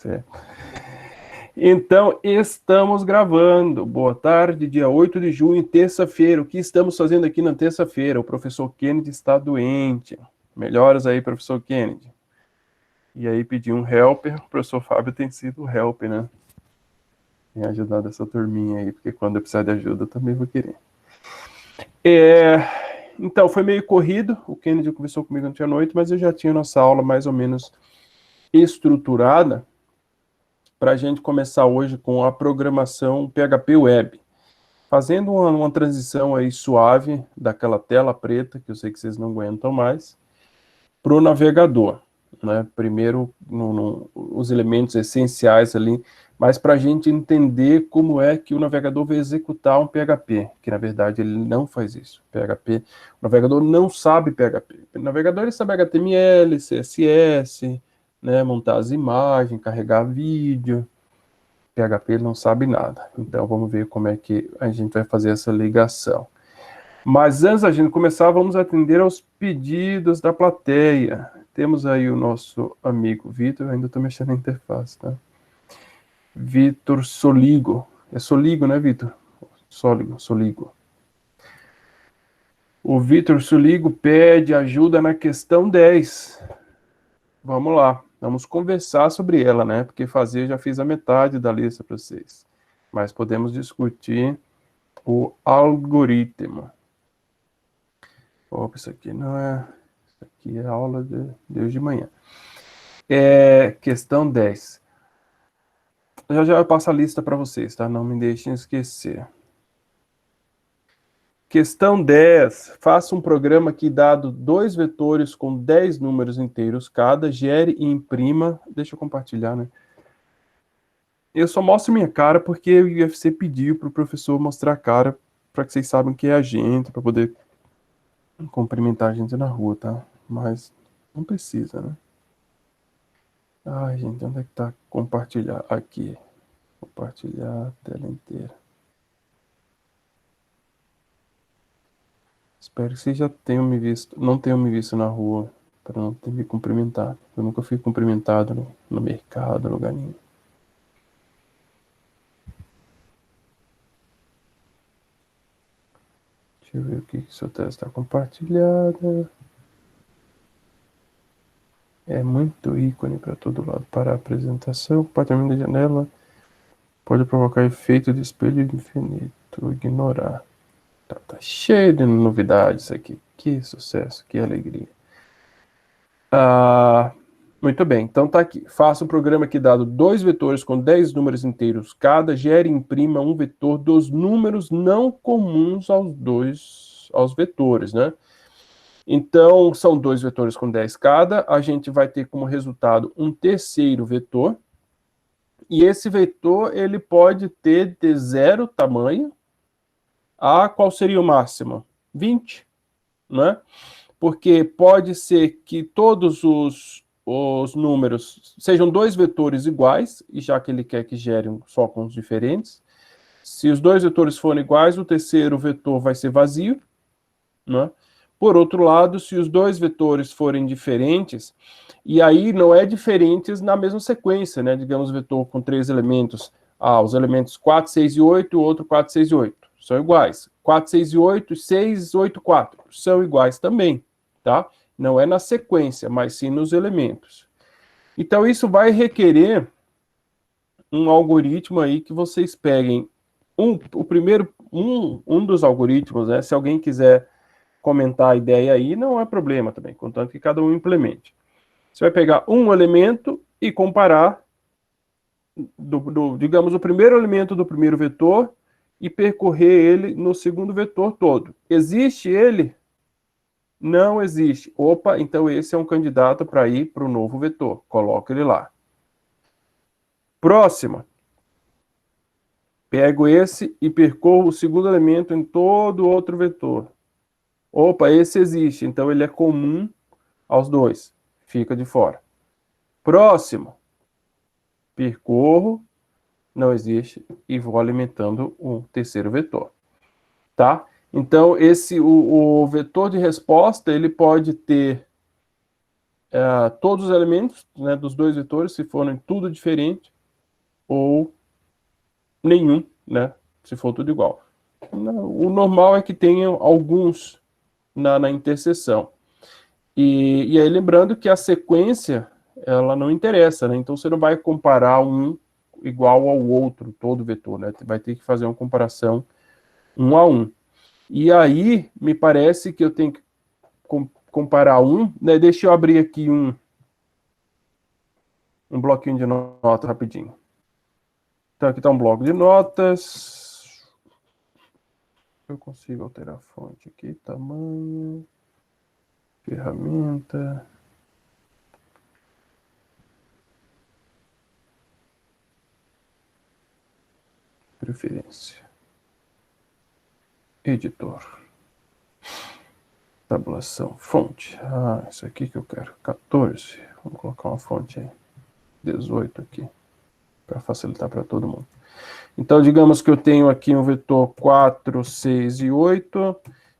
Certo. Então, estamos gravando. Boa tarde, dia 8 de junho, terça-feira. O que estamos fazendo aqui na terça-feira? O professor Kennedy está doente. Melhoras aí, professor Kennedy. E aí pedi um helper. O professor Fábio tem sido o helper, né? Tem ajudado essa turminha aí, porque quando eu precisar de ajuda eu também vou querer. Então, foi meio corrido. O Kennedy conversou comigo ontem à noite, mas eu já tinha nossa aula mais ou menos estruturada para a gente começar hoje com a programação PHP Web. Fazendo uma transição aí suave daquela tela preta, que eu sei que vocês não aguentam mais, para o navegador. Né? Primeiro, os elementos essenciais ali, mas para a gente entender como é que o navegador vai executar um PHP, que na verdade ele não faz isso. PHP, o navegador não sabe PHP. O navegador ele sabe HTML, CSS, né? Montar as imagens, carregar vídeo. PHP não sabe nada. Então vamos ver como é que a gente vai fazer essa ligação. Mas antes da gente começar, vamos atender aos pedidos da plateia. Temos aí o nosso amigo Vitor, eu ainda estou mexendo na interface, tá? Vitor Soligo. É Soligo, né, Vitor? Soligo. O Vitor Soligo pede ajuda na questão 10. Vamos lá, vamos conversar sobre ela, né? Porque fazer, já fiz a metade da lista para vocês. Mas podemos discutir o algoritmo. Opa, isso aqui não é... Isso aqui é aula de hoje de manhã. Questão 10. Já eu passo a lista para vocês, tá? Não me deixem esquecer. Questão 10. Faça um programa que, dado dois vetores com 10 números inteiros cada, gere e imprima... Deixa eu compartilhar, né? Eu só mostro minha cara porque o UFC pediu para o professor mostrar a cara para que vocês saibam que é a gente, para poder cumprimentar a gente na rua, tá? Mas não precisa, né? Ai, gente, onde é que tá compartilhar? Aqui. Compartilhar a tela inteira. Espero que vocês já tenham me visto, não tenham me visto na rua, para não ter me cumprimentado. Eu nunca fui cumprimentado no mercado, no lugar nenhum. Deixa eu ver o que sua tela está compartilhada. É muito ícone para todo lado. Para a apresentação, compartilhamento da janela pode provocar efeito de espelho infinito. Ignorar. Tá cheio de novidades aqui. Que sucesso, que alegria. Muito bem, então tá aqui. Faça um programa que, dado dois vetores com 10 números inteiros cada, gere e imprima um vetor dos números não comuns aos vetores, né? Então, são dois vetores com 10 cada, a gente vai ter como resultado um terceiro vetor, e esse vetor, ele pode ter de 0 tamanho a qual seria o máximo? 20, né? Porque pode ser que todos os números sejam dois vetores iguais, e já que ele quer que gerem só com os diferentes. Se os dois vetores forem iguais, o terceiro vetor vai ser vazio, né? Por outro lado, se os dois vetores forem diferentes, e aí não é diferentes na mesma sequência, né? Digamos, vetor com 3 elementos. Os elementos 4, 6 e 8, o outro 4, 6 e 8. São iguais. 4, 6 e 8, 6, 8, 4. São iguais também, tá? Não é na sequência, mas sim nos elementos. Então, isso vai requerer um algoritmo aí que vocês peguem. O primeiro, um dos algoritmos, né? Se alguém quiser comentar a ideia aí, não é problema também, contanto que cada um implemente. Você vai pegar um elemento e comparar, digamos, o primeiro elemento do primeiro vetor e percorrer ele no segundo vetor todo. Existe ele? Não existe. Opa, então esse é um candidato para ir para o novo vetor. Coloca ele lá. Próximo. Pego esse e percorro o segundo elemento em todo outro vetor. Opa, esse existe, então ele é comum aos dois. Fica de fora. Próximo. Percorro, não existe, e vou alimentando um terceiro vetor. Tá? Então, o vetor de resposta, ele pode ter todos os elementos, né, dos dois vetores, se forem tudo diferente, ou nenhum, né, se for tudo igual. O normal é que tenha alguns na interseção. E aí lembrando que a sequência, ela não interessa, né? Então você não vai comparar um igual ao outro, todo vetor, né? Vai ter que fazer uma comparação um a um. E aí, me parece que eu tenho que comparar um, né? Deixa eu abrir aqui um bloquinho de notas rapidinho. Então aqui está um bloco de notas. Eu consigo alterar a fonte aqui, tamanho, ferramenta, preferência, editor, tabulação, fonte. Ah, isso aqui que eu quero, 14. Vamos colocar uma fonte aí, 18 aqui, para facilitar para todo mundo. Então, digamos que eu tenho aqui um vetor 4, 6 e 8,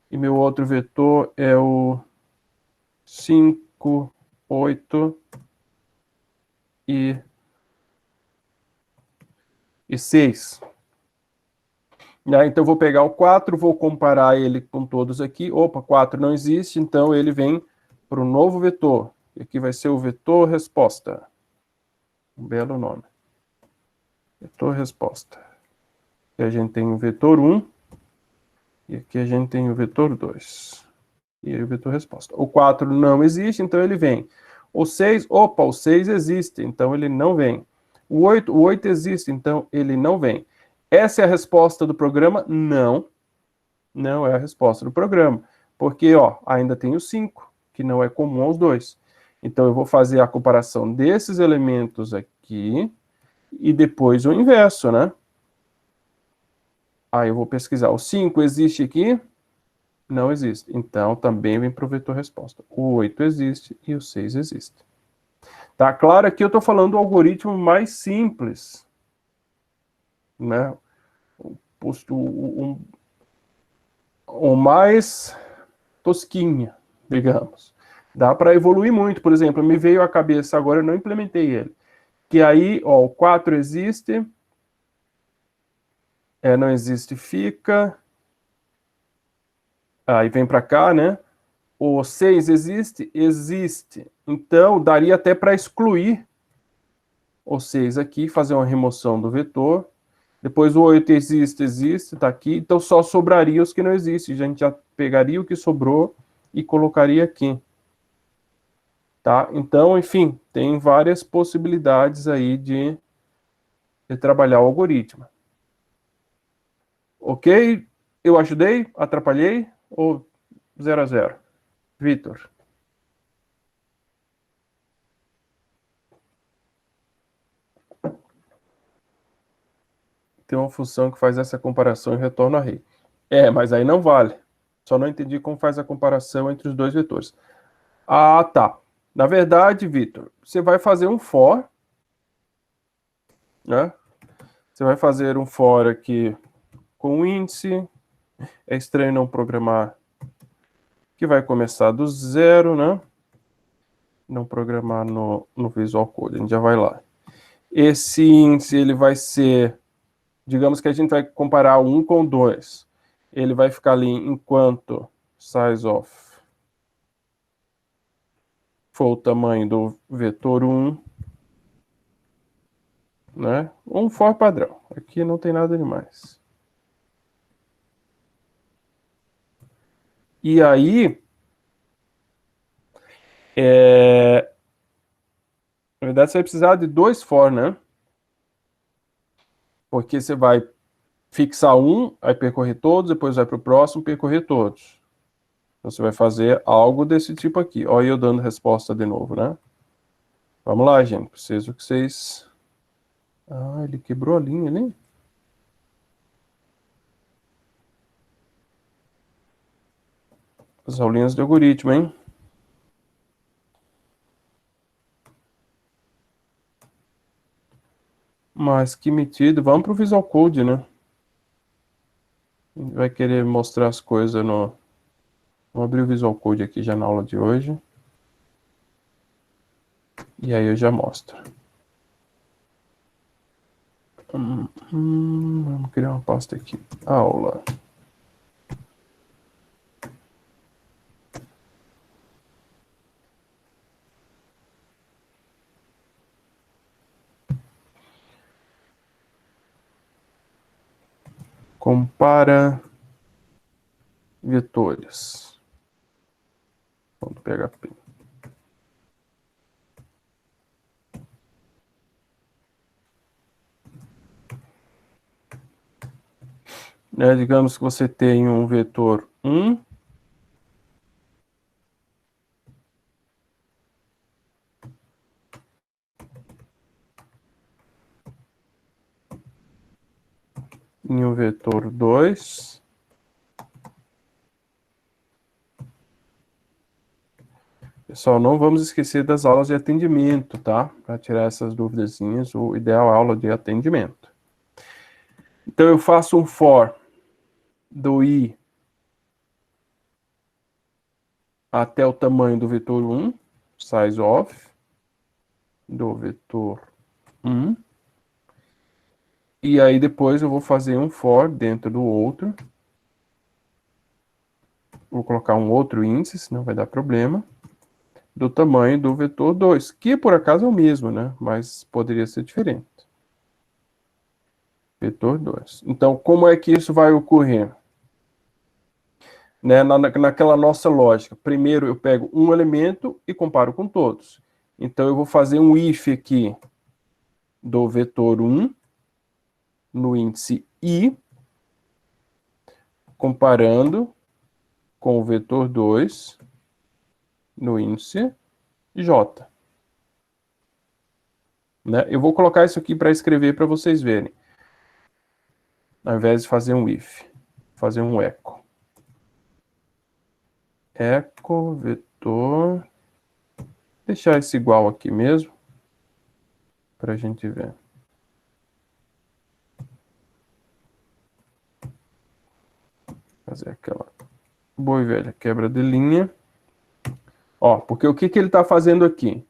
e meu outro vetor é o 5, 8 e 6. Então, eu vou pegar o 4, vou comparar ele com todos aqui. Opa, 4 não existe, então ele vem para o novo vetor. E aqui vai ser o vetor resposta. Um belo nome. Vetor resposta. Aqui a gente tem o vetor 1, e aqui a gente tem o vetor 2. E aí o vetor resposta. O 4 não existe, então ele vem. O 6, opa, o 6 existe, então ele não vem. O 8 existe, então ele não vem. Essa é a resposta do programa? Não, não é a resposta do programa. Porque, ó, ainda tem o 5, que não é comum aos dois. Então eu vou fazer a comparação desses elementos aqui e depois o inverso, né? Aí eu vou pesquisar. O 5 existe aqui? Não existe. Então, também vem para o vetor resposta. O 8 existe e o 6 existe. Tá claro? Aqui eu estou falando do algoritmo mais simples, né? O mais tosquinha, digamos. Dá para evoluir muito. Por exemplo, me veio à cabeça agora, eu não implementei ele. Que aí, ó, o 4 existe, não existe, fica. Aí vem para cá, né? O 6 existe? Existe. Então, daria até para excluir o 6 aqui, fazer uma remoção do vetor. Depois o 8 existe, está aqui. Então, só sobraria os que não existem. A gente já pegaria o que sobrou e colocaria aqui. Tá? Então, enfim, tem várias possibilidades aí de trabalhar o algoritmo. Ok? Eu ajudei? Atrapalhei? Ou 0 a 0? Vitor. Tem uma função que faz essa comparação e retorna array. Mas aí não vale. Só não entendi como faz a comparação entre os dois vetores. Ah, tá. Na verdade, Vitor, você vai fazer um for, né? Você vai fazer um for aqui com o índice. É estranho não programar que vai começar do zero, né? Não programar no Visual Code. A gente já vai lá. Esse índice, ele vai ser... Digamos que a gente vai comparar 1 com 2. Ele vai ficar ali enquanto size of for o tamanho do vetor 1, né? Um for padrão. Aqui não tem nada demais. E aí, na verdade, você vai precisar de 2 for, né? Porque você vai fixar um, aí percorrer todos, depois vai para o próximo, percorrer todos. Então, você vai fazer algo desse tipo aqui. Olha eu dando resposta de novo, né? Vamos lá, gente. Preciso que vocês... Ah, ele quebrou a linha ali. As aulinhas de algoritmo, hein? Mas que metido. Vamos para o Visual Code, né? A gente vai querer mostrar as coisas no... Vou abrir o Visual Code aqui já na aula de hoje. E aí eu já mostro. Vamos criar uma pasta aqui. Aula. Compara vetores. .php. Né, digamos que você tem um vetor 1 e um vetor 2. Pessoal, não vamos esquecer das aulas de atendimento, tá? Para tirar essas duvidazinhas, o ideal é a aula de atendimento. Então eu faço um for do i até o tamanho do vetor 1, size of, do vetor 1. E aí depois eu vou fazer um for dentro do outro. Vou colocar um outro índice, senão vai dar problema. Do tamanho do vetor 2, que por acaso é o mesmo, né? Mas poderia ser diferente. Vetor 2. Então, como é que isso vai ocorrer? Né? Naquela nossa lógica. Primeiro eu pego um elemento e comparo com todos. Então, eu vou fazer um if aqui do vetor 1 no índice i, comparando com o vetor 2 no índice j. Né? Eu vou colocar isso aqui para escrever para vocês verem. Ao invés de fazer um if, fazer um echo. Echo, vetor. Deixar esse igual aqui mesmo, para a gente ver. Fazer aquela boa e velha quebra de linha. Ó, porque o que ele está fazendo aqui?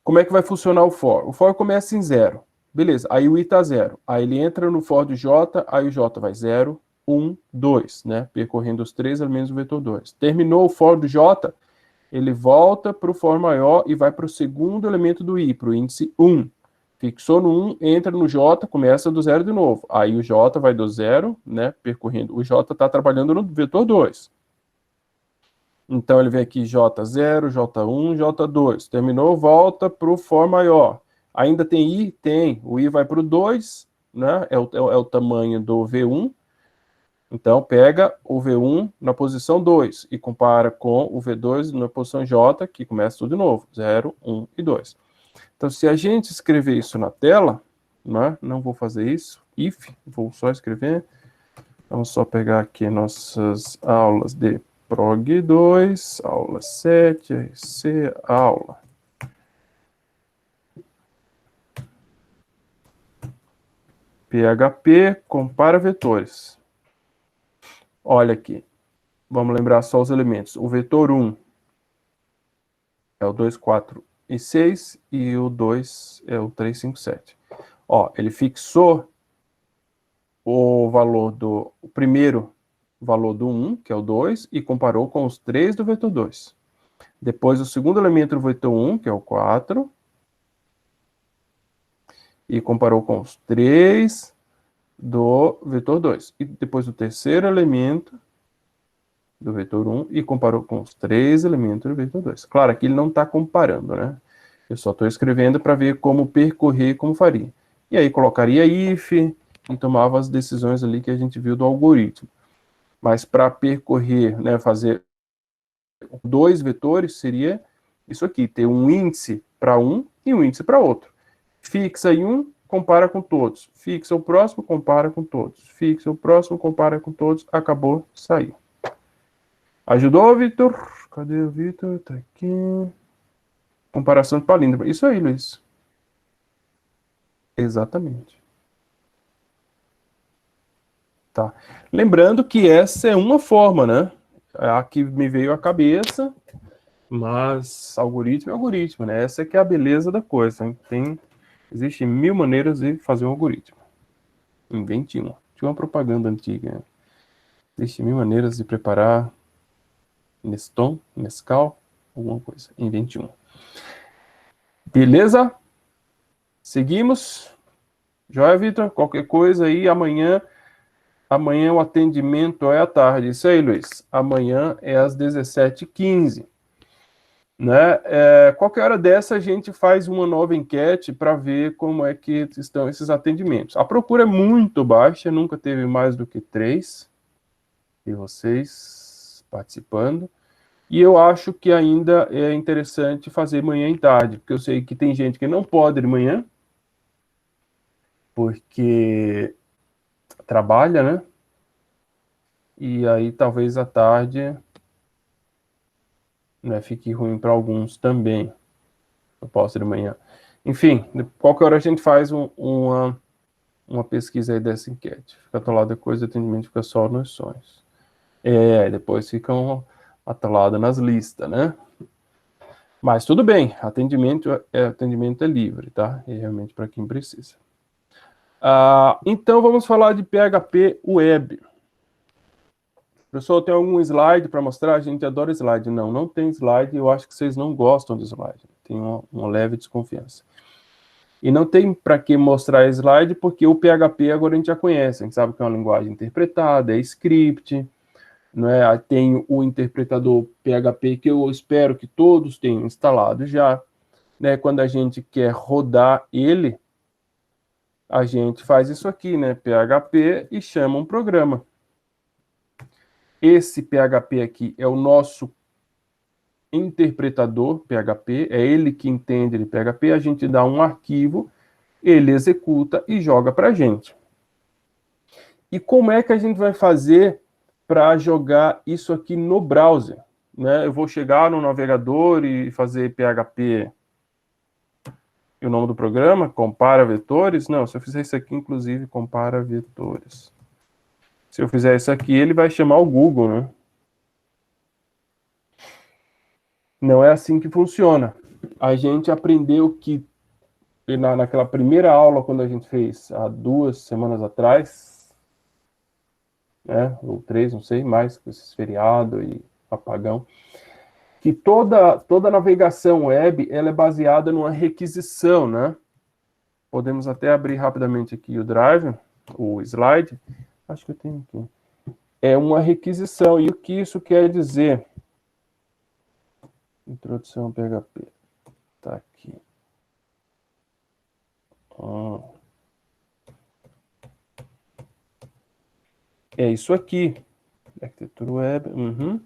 Como é que vai funcionar o for? O for começa em 0. Beleza, aí o i está 0. Aí ele entra no for do j, aí o j vai 0, 1, 2, né? Percorrendo os 3 elementos do vetor 2. Terminou o for do j, ele volta para o for maior e vai para o segundo elemento do i, para o índice 1. Fixou no 1, entra no j, começa do 0 de novo. Aí o j vai do 0, né? Percorrendo. O j está trabalhando no vetor 2. Então, ele vem aqui J0, J1, J2. Terminou, volta para o for maior. Ainda tem I? Tem. O I vai para o 2, né? É o tamanho do V1. Então, pega o V1 na posição 2 e compara com o V2 na posição J, que começa tudo de novo. 0, 1 e 2. Então, se a gente escrever isso na tela, né? Não vou fazer isso, if, vou só escrever. Vamos só pegar aqui nossas aulas de Prog 2, aula 7, RC, aula. PHP, compara vetores. Olha aqui, vamos lembrar só os elementos. O vetor 1 é o 2, 4 e 6, e o 2 é o 3, 5, 7. Ó, ele fixou o valor o primeiro valor do 1, que é o 2, e comparou com os 3 do vetor 2. Depois, o segundo elemento do vetor 1, que é o 4, e comparou com os 3 do vetor 2. E depois o terceiro elemento do vetor 1 e comparou com os 3 elementos do vetor 2. Claro, aqui ele não está comparando, né? Eu só estou escrevendo para ver como percorrer, como faria. E aí colocaria if e tomava as decisões ali que a gente viu do algoritmo. Mas para percorrer, né, fazer 2 vetores, seria isso aqui, ter um índice para um e um índice para outro. Fixa em um, compara com todos. Fixa o próximo, compara com todos. Fixa o próximo, compara com todos. Acabou, saiu. Ajudou, Vitor? Cadê o Vitor? Tá aqui. Comparação de palíndromo. Isso aí, Luiz. Exatamente. Tá. Lembrando que essa é uma forma, né? A que me veio à cabeça, Mas algoritmo é algoritmo, né? Essa é que é a beleza da coisa. Existem 1000 maneiras de fazer um algoritmo. Invente uma. Tinha uma propaganda antiga. Existem 1000 maneiras de preparar Nescau, alguma coisa. Invente uma. Beleza? Seguimos. Joia, Vitor? Qualquer coisa aí, amanhã o atendimento é à tarde. Isso aí, Luiz. Amanhã é às 17h15. Né? Qualquer hora dessa a gente faz uma nova enquete para ver como é que estão esses atendimentos. A procura é muito baixa, nunca teve mais do que 3 de vocês participando. E eu acho que ainda é interessante fazer manhã e tarde, porque eu sei que tem gente que não pode de manhã, porque trabalha, né? E aí talvez à tarde, né, fique ruim para alguns também. Eu posso de manhã. Enfim, qualquer hora a gente faz uma pesquisa aí dessa enquete. Fica atolado depois do atendimento, fica só nos sonhos. Depois ficam atolado nas listas, né? Mas tudo bem, atendimento é livre, tá? É realmente para quem precisa. Então vamos falar de PHP Web. Pessoal, tem algum slide para mostrar? A gente adora slide. Não tem slide. Eu acho que vocês não gostam de slide. Tem uma leve desconfiança. E não tem para que mostrar slide, porque o PHP agora a gente já conhece. A gente sabe que é uma linguagem interpretada, é script, né? Tem o interpretador PHP, que eu espero que todos tenham instalado já. Né? Quando a gente quer rodar ele, a gente faz isso aqui, né? PHP e chama um programa. Esse PHP aqui é o nosso interpretador PHP, é ele que entende de PHP, a gente dá um arquivo, ele executa e joga para a gente. E como é que a gente vai fazer para jogar isso aqui no browser? Né? Eu vou chegar no navegador e fazer PHP e o nome do programa, compara vetores? Não, se eu fizer isso aqui, inclusive, compara vetores. Se eu fizer isso aqui, ele vai chamar o Google, né? Não é assim que funciona. A gente aprendeu que naquela primeira aula, quando a gente fez há 2 semanas atrás, né, ou 3, não sei mais, com esses feriado e apagão, que toda navegação web ela é baseada numa requisição, né? Podemos até abrir rapidamente aqui o Drive, o slide. Acho que eu tenho aqui. É uma requisição. E o que isso quer dizer? Introdução ao PHP. Tá aqui. É isso aqui. Arquitetura web.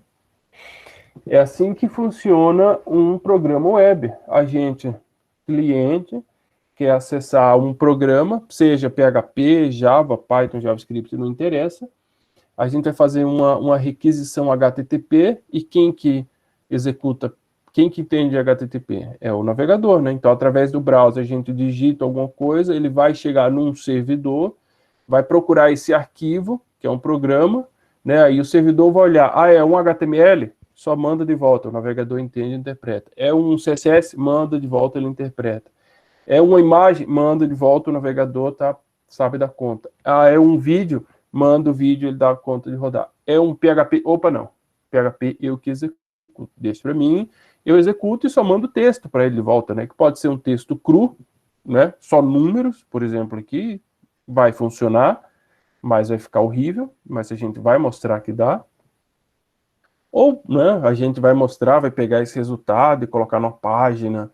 É assim que funciona um programa web. A gente, cliente, quer acessar um programa, seja PHP, Java, Python, JavaScript, não interessa. A gente vai fazer uma requisição HTTP e quem que entende HTTP? É o navegador, né? Então, através do browser, a gente digita alguma coisa, ele vai chegar num servidor, vai procurar esse arquivo, que é um programa, né? Aí o servidor vai olhar, é um HTML? Só manda de volta, o navegador entende e interpreta. É um CSS? Manda de volta, ele interpreta. É uma imagem? Manda de volta, o navegador sabe dar conta. É um vídeo? Manda o vídeo, ele dá conta de rodar. É um PHP? Opa, não. PHP eu que executo. Deixa para mim, eu executo e só mando texto para ele de volta, né? Que pode ser um texto cru, né? Só números, por exemplo, aqui, vai funcionar, mas vai ficar horrível, mas a gente vai mostrar que dá. Ou, né, a gente vai mostrar, vai pegar esse resultado e colocar numa página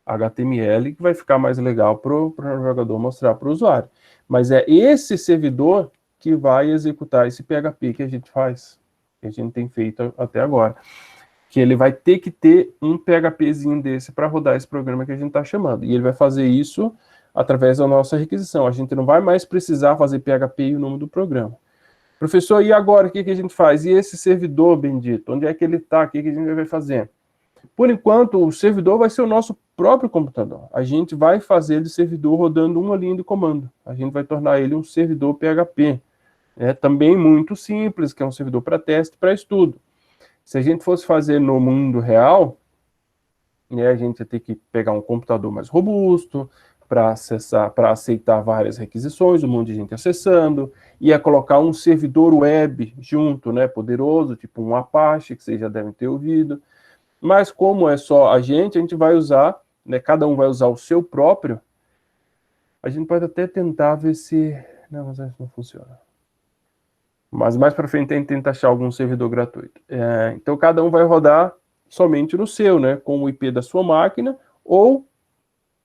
HTML, que vai ficar mais legal para o navegador mostrar para o usuário. Mas é esse servidor que vai executar esse PHP que a gente faz, que a gente tem feito até agora. Que ele vai ter que ter um PHPzinho desse para rodar esse programa que a gente está chamando. E ele vai fazer isso através da nossa requisição. A gente não vai mais precisar fazer PHP e o nome do programa. Professor, e agora o que a gente faz? E esse servidor bendito? Onde é que ele está? O que a gente vai fazer? Por enquanto, o servidor vai ser o nosso próprio computador. A gente vai fazer de servidor rodando uma linha de comando. A gente vai tornar ele um servidor PHP. Também muito simples, que é um servidor para teste, para estudo. Se a gente fosse fazer no mundo real, né? A gente ia ter que pegar um computador mais robusto para acessar, para aceitar várias requisições, um monte de gente acessando, ia colocar um servidor web junto, né, poderoso, tipo um Apache, que vocês já devem ter ouvido. Mas como é só a gente vai usar, né, cada um vai usar o seu próprio. A gente pode até tentar ver se... Não, mas isso não funciona. Mas mais para frente a gente tenta achar algum servidor gratuito. Então cada um vai rodar somente no seu, né, com o IP da sua máquina, ou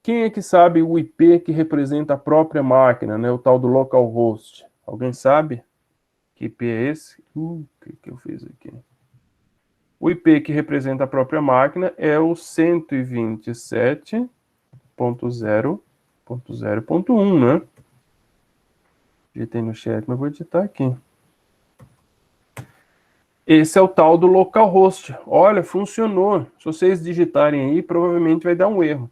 quem é que sabe o IP que representa a própria máquina, né, o tal do localhost? Alguém sabe? Que IP é esse? O que eu fiz aqui? O IP que representa a própria máquina é o 127.0.0.1, né? Digitei no chat, mas vou digitar aqui. Esse é o tal do localhost. Olha, funcionou. Se vocês digitarem aí, provavelmente vai dar um erro.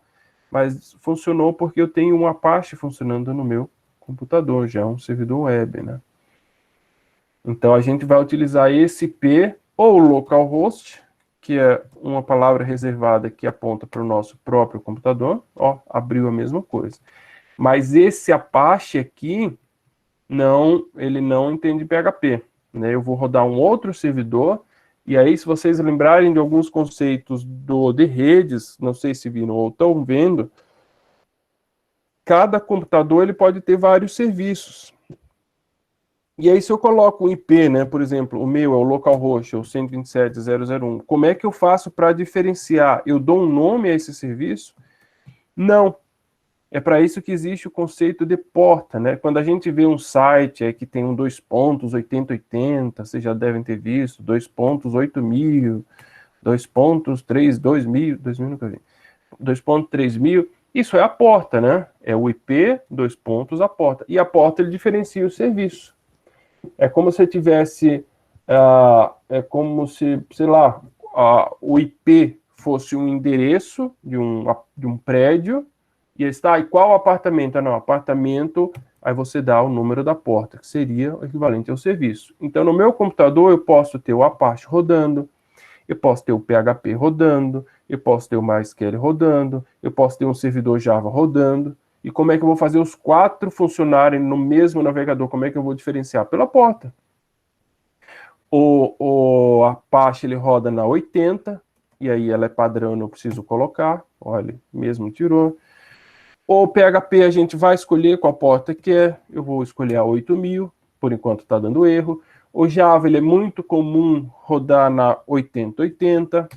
Mas funcionou porque eu tenho um Apache funcionando no meu computador, já é um servidor web, né? Então a gente vai utilizar esse IP ou localhost, que é uma palavra reservada que aponta para o nosso próprio computador. Ó, abriu a mesma coisa. Mas esse Apache aqui, ele não entende PHP, né? Eu vou rodar um outro servidor, e aí se vocês lembrarem de alguns conceitos de redes, não sei se viram ou estão vendo, cada computador ele pode ter vários serviços. E aí, se eu coloco o IP, né, por exemplo, o meu é o localhost, o 127.0.0.1, como é que eu faço para diferenciar? Eu dou um nome a esse serviço? Não. É para isso que existe o conceito de porta, né? Quando a gente vê um site que tem um 2.8080, vocês já devem ter visto, 2.8000, 2.3, 2000 nunca vi, 2.3000, isso é a porta, né? É o IP, dois pontos, a porta. E a porta, ele diferencia o serviço. É como se tivesse, é como se, sei lá, o IP fosse um endereço de um prédio, e está, e qual apartamento? Não, apartamento, aí você dá o número da porta, que seria o equivalente ao serviço. Então, no meu computador, eu posso ter o Apache rodando, eu posso ter o PHP rodando, eu posso ter o MySQL rodando, eu posso ter um servidor Java rodando. E como é que eu vou fazer os 4 funcionarem no mesmo navegador? Como é que eu vou diferenciar? Pela porta. O Apache ele roda na 80, e aí ela é padrão, não preciso colocar. Olha, mesmo tirou. O PHP a gente vai escolher qual porta que é. Eu vou escolher a 8000, por enquanto está dando erro. O Java ele é muito comum rodar na 8080.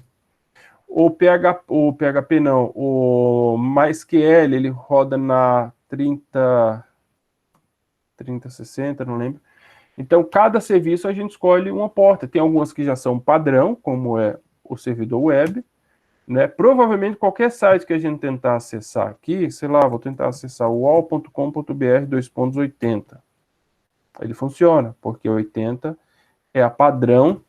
O PHP não, o MySQL ele roda na 3060, não lembro. Então, cada serviço a gente escolhe uma porta. Tem algumas que já são padrão, como é o servidor web, né? Provavelmente qualquer site que a gente tentar acessar aqui, sei lá, vou tentar acessar o uol.com.br 2.80. Ele funciona, porque 80 é a padrão.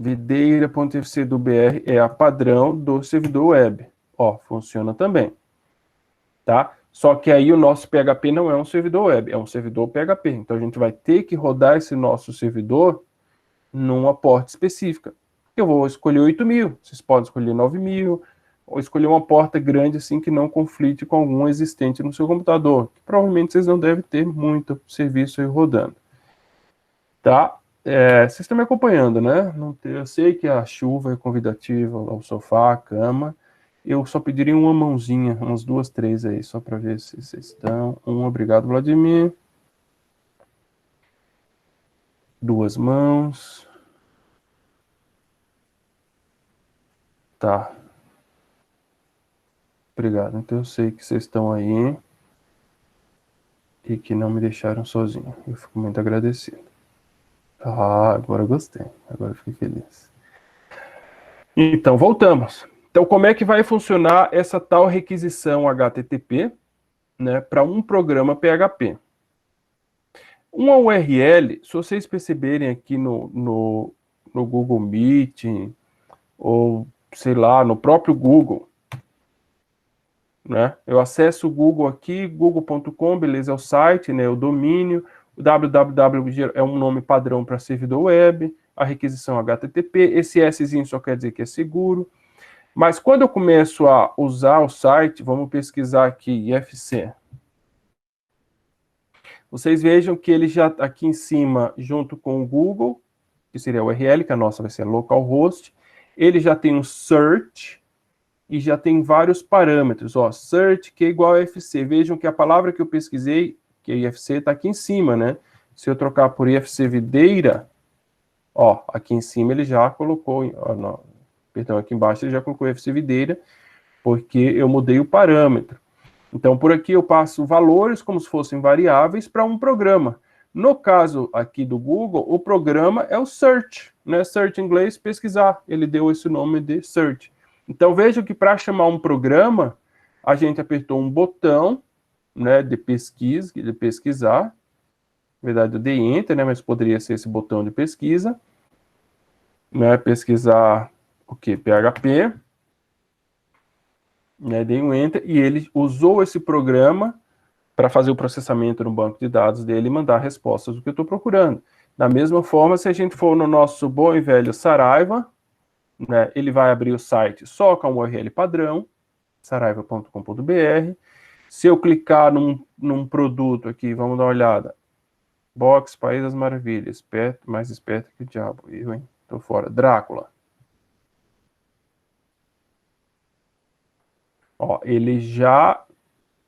Videira.fc do BR é a padrão do servidor web. Ó, funciona também. Tá? Só que aí o nosso PHP não é um servidor web, é um servidor PHP. Então a gente vai ter que rodar esse nosso servidor numa porta específica. Eu vou escolher 8000, vocês podem escolher 9000, ou escolher uma porta grande assim que não conflite com algum existente no seu computador. Que provavelmente vocês não devem ter muito serviço aí rodando. Tá? Vocês estão me acompanhando, né? Eu sei que a chuva é convidativa ao sofá, à cama. Eu só pediria uma mãozinha, umas 2, 3 aí, só para ver se vocês estão. Obrigado, Vladimir. 2 mãos. Tá. Obrigado. Então eu sei que vocês estão aí e que não me deixaram sozinho. Eu fico muito agradecido. Ah, agora eu gostei. Agora eu fiquei feliz. Então, voltamos. Então, como é que vai funcionar essa tal requisição HTTP, né, para um programa PHP? Uma URL, se vocês perceberem aqui no Google Meet, ou sei lá, no próprio Google, né? Eu acesso o Google aqui, google.com, beleza, é o site, né, o domínio, o www é um nome padrão para servidor web, a requisição HTTP, esse Szinho só quer dizer que é seguro. Mas quando eu começo a usar o site, vamos pesquisar aqui, IFC. Vocês vejam que ele já aqui em cima, junto com o Google, que seria a URL, que a nossa vai ser localhost, ele já tem um search e já tem vários parâmetros. Ó, search, que é igual a IFC. Vejam que a palavra que eu pesquisei, que é IFC, está aqui em cima, né? Se eu trocar por IFC Videira, ó, aqui em cima ele já colocou, ó, não, perdão, aqui embaixo ele já colocou IFC Videira, porque eu mudei o parâmetro. Então, por aqui eu passo valores como se fossem variáveis para um programa. No caso aqui do Google, o programa é o search, né? Search em inglês, pesquisar. Ele deu esse nome de search. Então, vejam que para chamar um programa, a gente apertou um botão, né, de pesquisa, de pesquisar. Na verdade, eu dei Enter, né, mas poderia ser esse botão de pesquisa. Né, pesquisar o que? PHP. Né, dei um Enter e ele usou esse programa para fazer o processamento no banco de dados dele e mandar respostas do que eu estou procurando. Da mesma forma, se a gente for no nosso bom e velho Saraiva, né, ele vai abrir o site só com o URL padrão, saraiva.com.br. Se eu clicar num produto aqui, vamos dar uma olhada. Box, País das Maravilhas, mais esperto que o diabo. Eu, hein? Tô fora. Drácula. Ó, ele já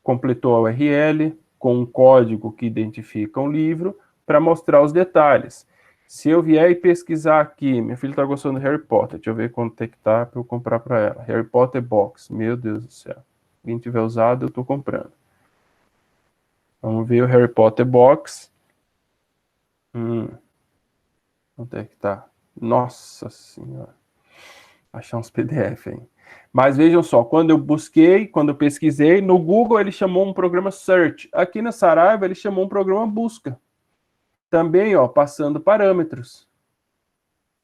completou a URL com um código que identifica um livro para mostrar os detalhes. Se eu vier e pesquisar aqui, minha filha está gostando de Harry Potter, deixa eu ver quanto é que tá para eu comprar para ela. Harry Potter Box, meu Deus do céu. Quem tiver usado, eu estou comprando. Vamos ver o Harry Potter Box. Quanto é que tá? Nossa Senhora. Achar uns PDF aí. Mas vejam só, quando eu busquei, quando eu pesquisei, no Google ele chamou um programa Search. Aqui na Saraiva ele chamou um programa Busca. Também, ó, passando parâmetros.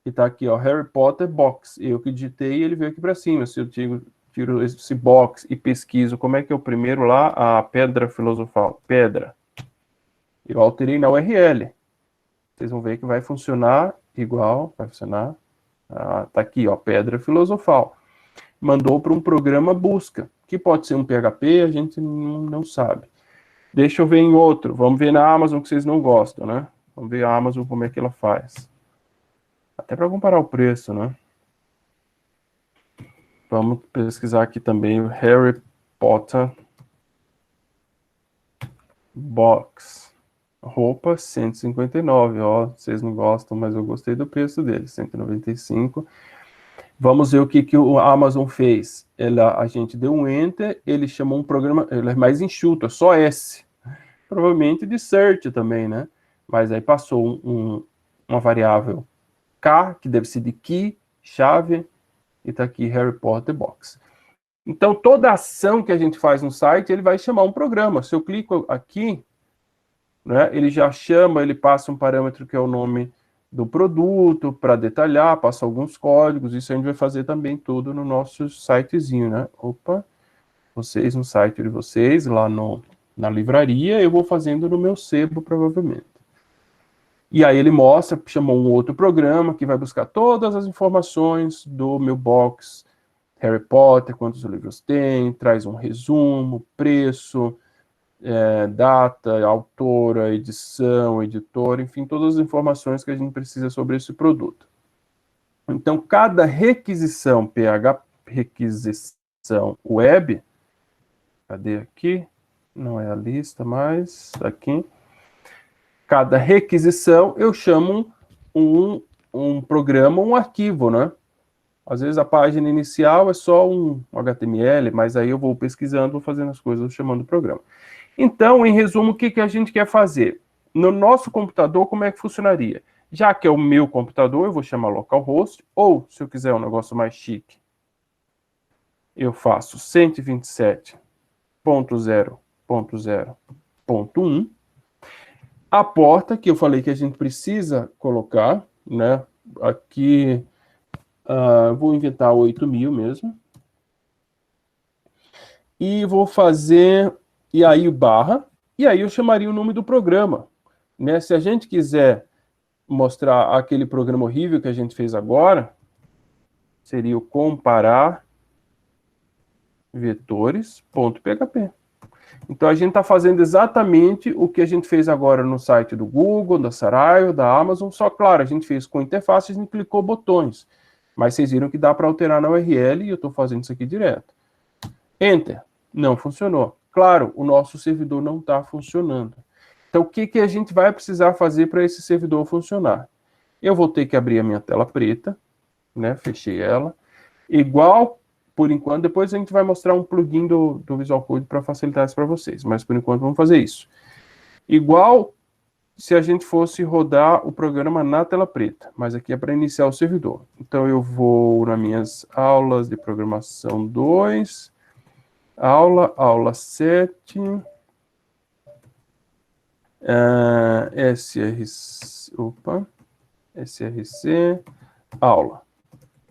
E tá aqui, ó, Harry Potter Box. Eu que digitei e ele veio aqui para cima. Se eu tiro esse box e pesquiso como é que é o primeiro lá, a Pedra Filosofal. Pedra. Eu alterei na URL. Vocês vão ver que vai funcionar igual, vai funcionar. Ah, tá aqui, ó, Pedra Filosofal. Mandou para um programa busca, que pode ser um PHP, a gente não sabe. Deixa eu ver em outro. Vamos ver na Amazon que vocês não gostam, né? Vamos ver a Amazon como é que ela faz. Até para comparar o preço, né? Vamos pesquisar aqui também o Harry Potter Box. Roupa, 159, ó. Vocês não gostam, mas eu gostei do preço dele, 195. Vamos ver o que o Amazon fez. A gente deu um Enter, ele chamou um programa, ele é mais enxuto, é só S. Provavelmente de search também, né? Mas aí passou uma variável K, que deve ser de key, chave, e tá aqui Harry Potter Box. Então, toda ação que a gente faz no site, ele vai chamar um programa. Se eu clico aqui, né, ele já chama, ele passa um parâmetro que é o nome do produto, para detalhar, passa alguns códigos, isso a gente vai fazer também tudo no nosso sitezinho, né? Opa, vocês no site de vocês, lá na livraria, eu vou fazendo no meu sebo, provavelmente. E aí ele mostra, chamou um outro programa que vai buscar todas as informações do meu box Harry Potter, quantos livros tem, traz um resumo, preço, data, autora, edição, editor, enfim, todas as informações que a gente precisa sobre esse produto. Então, cada requisição requisição web, cadê aqui? Não é a lista, mas aqui. Cada requisição eu chamo um programa, um arquivo, né? Às vezes a página inicial é só um HTML, mas aí eu vou pesquisando, vou fazendo as coisas, chamando o programa. Então, em resumo, o que a gente quer fazer? No nosso computador, como é que funcionaria? Já que é o meu computador, eu vou chamar localhost, ou, se eu quiser um negócio mais chique, eu faço 127.0.0.1. A porta, que eu falei que a gente precisa colocar, né? Aqui, vou inventar 8.000 mesmo. E vou fazer, e aí barra, e aí eu chamaria o nome do programa. Né? Se a gente quiser mostrar aquele programa horrível que a gente fez agora, seria o comparar vetores.php. Então, a gente está fazendo exatamente o que a gente fez agora no site do Google, da Saraiva, da Amazon, só, claro, a gente fez com interface, a gente clicou botões. Mas vocês viram que dá para alterar na URL e eu estou fazendo isso aqui direto. Enter. Não funcionou. Claro, o nosso servidor não está funcionando. Então, o que a gente vai precisar fazer para esse servidor funcionar? Eu vou ter que abrir a minha tela preta, né? Fechei ela. Igual, por enquanto, depois a gente vai mostrar um plugin do Visual Code para facilitar isso para vocês, mas por enquanto vamos fazer isso. Igual se a gente fosse rodar o programa na tela preta, mas aqui é para iniciar o servidor. Então eu vou nas minhas aulas de programação 2, aula 7, src, aula.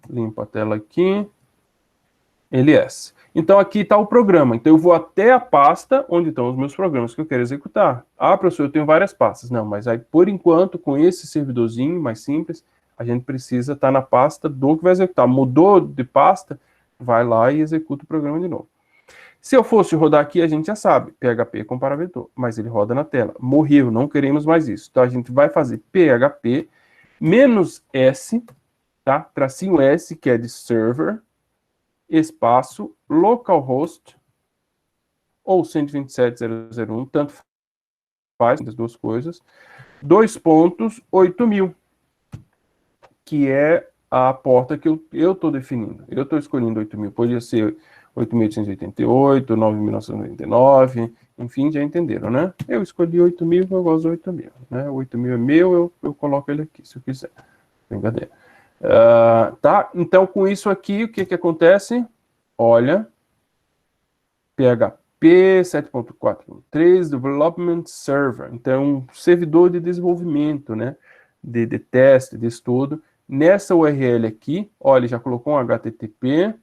Limpo a tela aqui. ls. Então, aqui está o programa. Então, eu vou até a pasta onde estão os meus programas que eu quero executar. Ah, professor, eu tenho várias pastas. Não, mas aí, por enquanto, com esse servidorzinho mais simples, a gente precisa estar na pasta do que vai executar. Mudou de pasta, vai lá e executa o programa de novo. Se eu fosse rodar aqui, a gente já sabe, PHP compara vetor, mas ele roda na tela. Morreu, não queremos mais isso. Então, a gente vai fazer PHP -S, tá? Tracinho S, que é de server, espaço, localhost, ou 127.0.0.1, tanto faz, as duas coisas, 2.8000, que é a porta que eu estou definindo. Eu estou escolhendo 8.000, podia ser 8.888, 9.999, enfim, já entenderam, né? Eu escolhi 8.000, eu gosto de 8.000, né? 8.000 é meu, eu coloco ele aqui, se eu quiser. Brincadeira. Tá? Então, com isso aqui, o que acontece? Olha, PHP 7.4.3 Development Server. Então, um servidor de desenvolvimento, né? De teste, de estudo. Nessa URL aqui, olha, já colocou um HTTP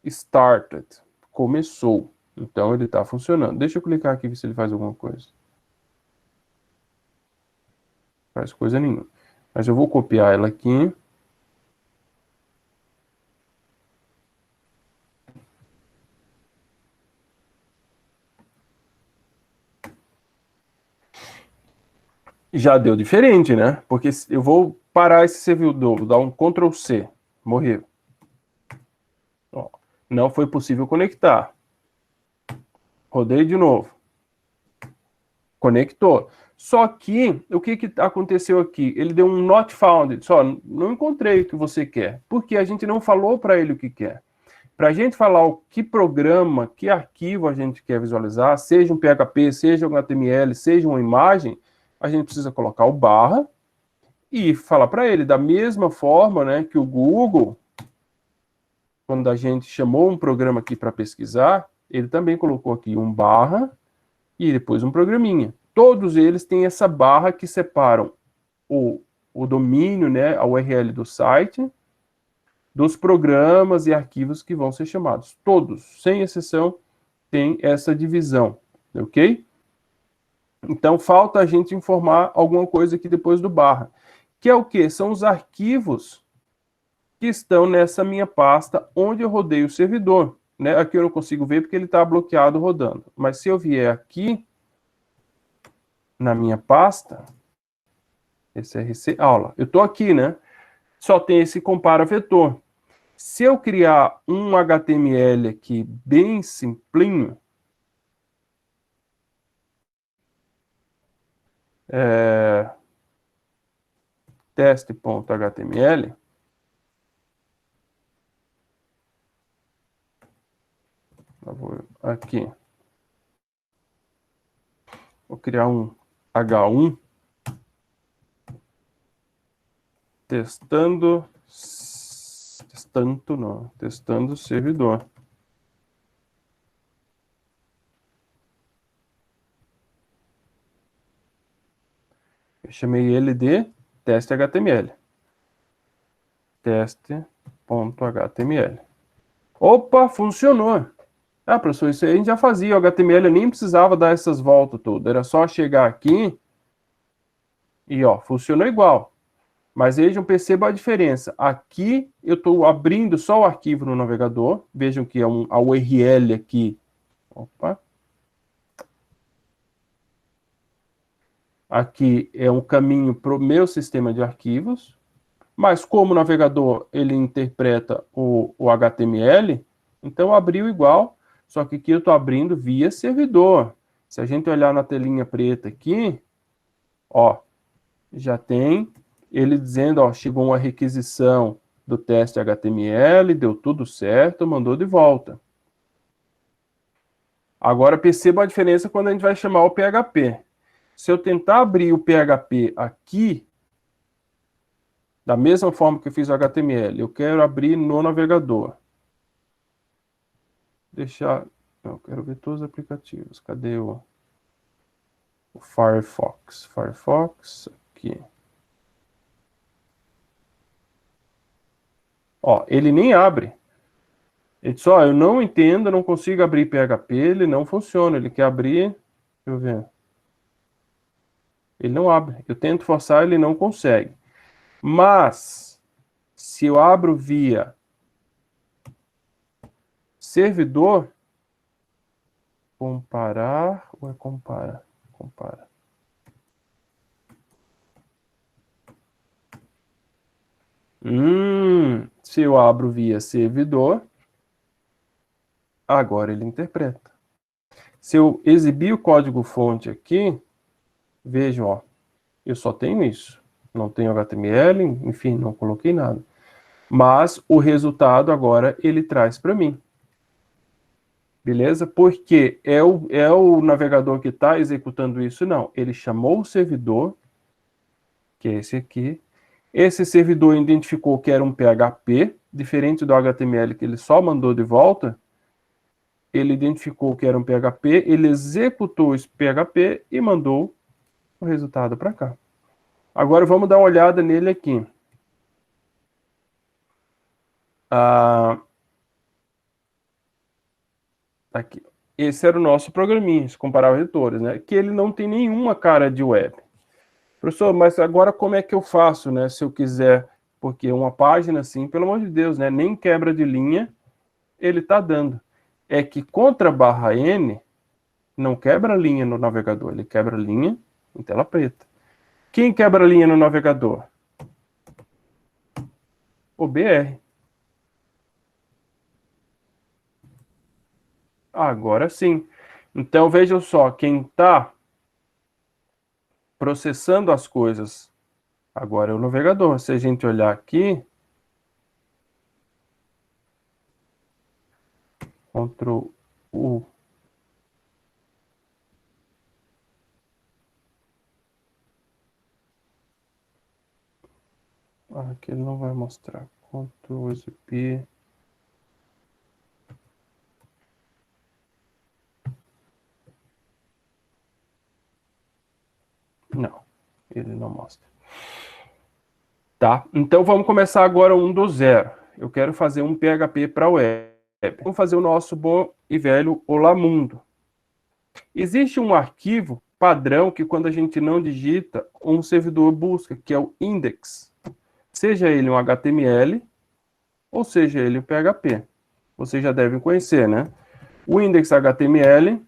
started. Começou. Então, ele está funcionando. Deixa eu clicar aqui e ver se ele faz alguma coisa. Faz coisa nenhuma. Mas eu vou copiar ela aqui. Já deu diferente, né? Porque eu vou parar esse servidor, vou dar um Ctrl C. Morreu. Ó, não foi possível conectar. Rodei de novo. Conectou. Só que, o que aconteceu aqui? Ele deu um not found. Só, não encontrei o que você quer. Porque a gente não falou para ele o que quer. Para a gente falar o que programa, que arquivo a gente quer visualizar, seja um PHP, seja um HTML, seja uma imagem, a gente precisa colocar o barra e falar para ele, da mesma forma, né, que o Google, quando a gente chamou um programa aqui para pesquisar, ele também colocou aqui um barra e depois um programinha. Todos eles têm essa barra que separam o domínio, né, a URL do site, dos programas e arquivos que vão ser chamados. Todos, sem exceção, tem essa divisão, ok? Então, falta a gente informar alguma coisa aqui depois do barra. Que é o quê? São os arquivos que estão nessa minha pasta onde eu rodei o servidor. Né? Aqui eu não consigo ver porque ele está bloqueado rodando. Mas se eu vier aqui, na minha pasta, src aula, eu estou aqui, né? Só tem esse compara vetor. Se eu criar um HTML aqui bem simplinho, teste.html, aqui, vou criar um H1, testando o servidor. Eu chamei ele de teste HTML. Teste.html. Opa, funcionou. Ah, professor, isso aí a gente já fazia. O HTML nem precisava dar essas voltas todas. Era só chegar aqui e, ó, funcionou igual. Mas vejam, percebam a diferença. Aqui eu estou abrindo só o arquivo no navegador. Vejam que é a URL aqui. Opa. Aqui é um caminho para o meu sistema de arquivos. Mas como o navegador ele interpreta o HTML, então abriu igual, só que aqui eu estou abrindo via servidor. Se a gente olhar na telinha preta aqui, ó, já tem ele dizendo, ó, chegou uma requisição do teste HTML, deu tudo certo, mandou de volta. Agora perceba a diferença quando a gente vai chamar o PHP. Se eu tentar abrir o PHP aqui, da mesma forma que eu fiz o HTML, eu quero abrir no navegador. Deixar... Não, eu quero ver todos os aplicativos. Cadê o Firefox? Firefox, aqui. Ó, ele nem abre. Ele diz, ó, eu não entendo, não consigo abrir PHP, ele não funciona. Ele quer abrir... Deixa eu ver. Ele não abre. Eu tento forçar, ele não consegue. Mas, se eu abro via servidor, comparar, ou é compara? Compara. Se eu abro via servidor, agora ele interpreta. Se eu exibir o código-fonte aqui, vejam, ó, eu só tenho isso. Não tenho HTML, enfim, não coloquei nada. Mas o resultado agora ele traz para mim. Beleza? Porque é o navegador que está executando isso? Não. Ele chamou o servidor, que é esse aqui. Esse servidor identificou que era um PHP, diferente do HTML que ele só mandou de volta. Ele identificou que era um PHP, ele executou esse PHP e mandou o resultado para cá. Agora vamos dar uma olhada nele aqui. Aqui. Esse era o nosso programinha, se comparar os vetores, né? Que ele não tem nenhuma cara de web. Professor, mas agora como é que eu faço, né? Se eu quiser, porque uma página assim, pelo amor de Deus, né? Nem quebra de linha ele está dando. É que contra barra N não quebra linha no navegador, ele quebra linha em tela preta. Quem quebra linha no navegador? O BR. Agora sim. Então vejam só, quem está processando as coisas agora é o navegador. Se a gente olhar aqui, Ctrl U. Aqui ele não vai mostrar. Ctrl Z. Não, ele não mostra. Tá, então vamos começar agora um do zero. Eu quero fazer um PHP para web. Vamos fazer o nosso bom e velho Olá Mundo. Existe um arquivo padrão que quando a gente não digita, um servidor busca, que é o index. Seja ele um HTML, ou seja ele um PHP. Vocês já devem conhecer, né? O index HTML,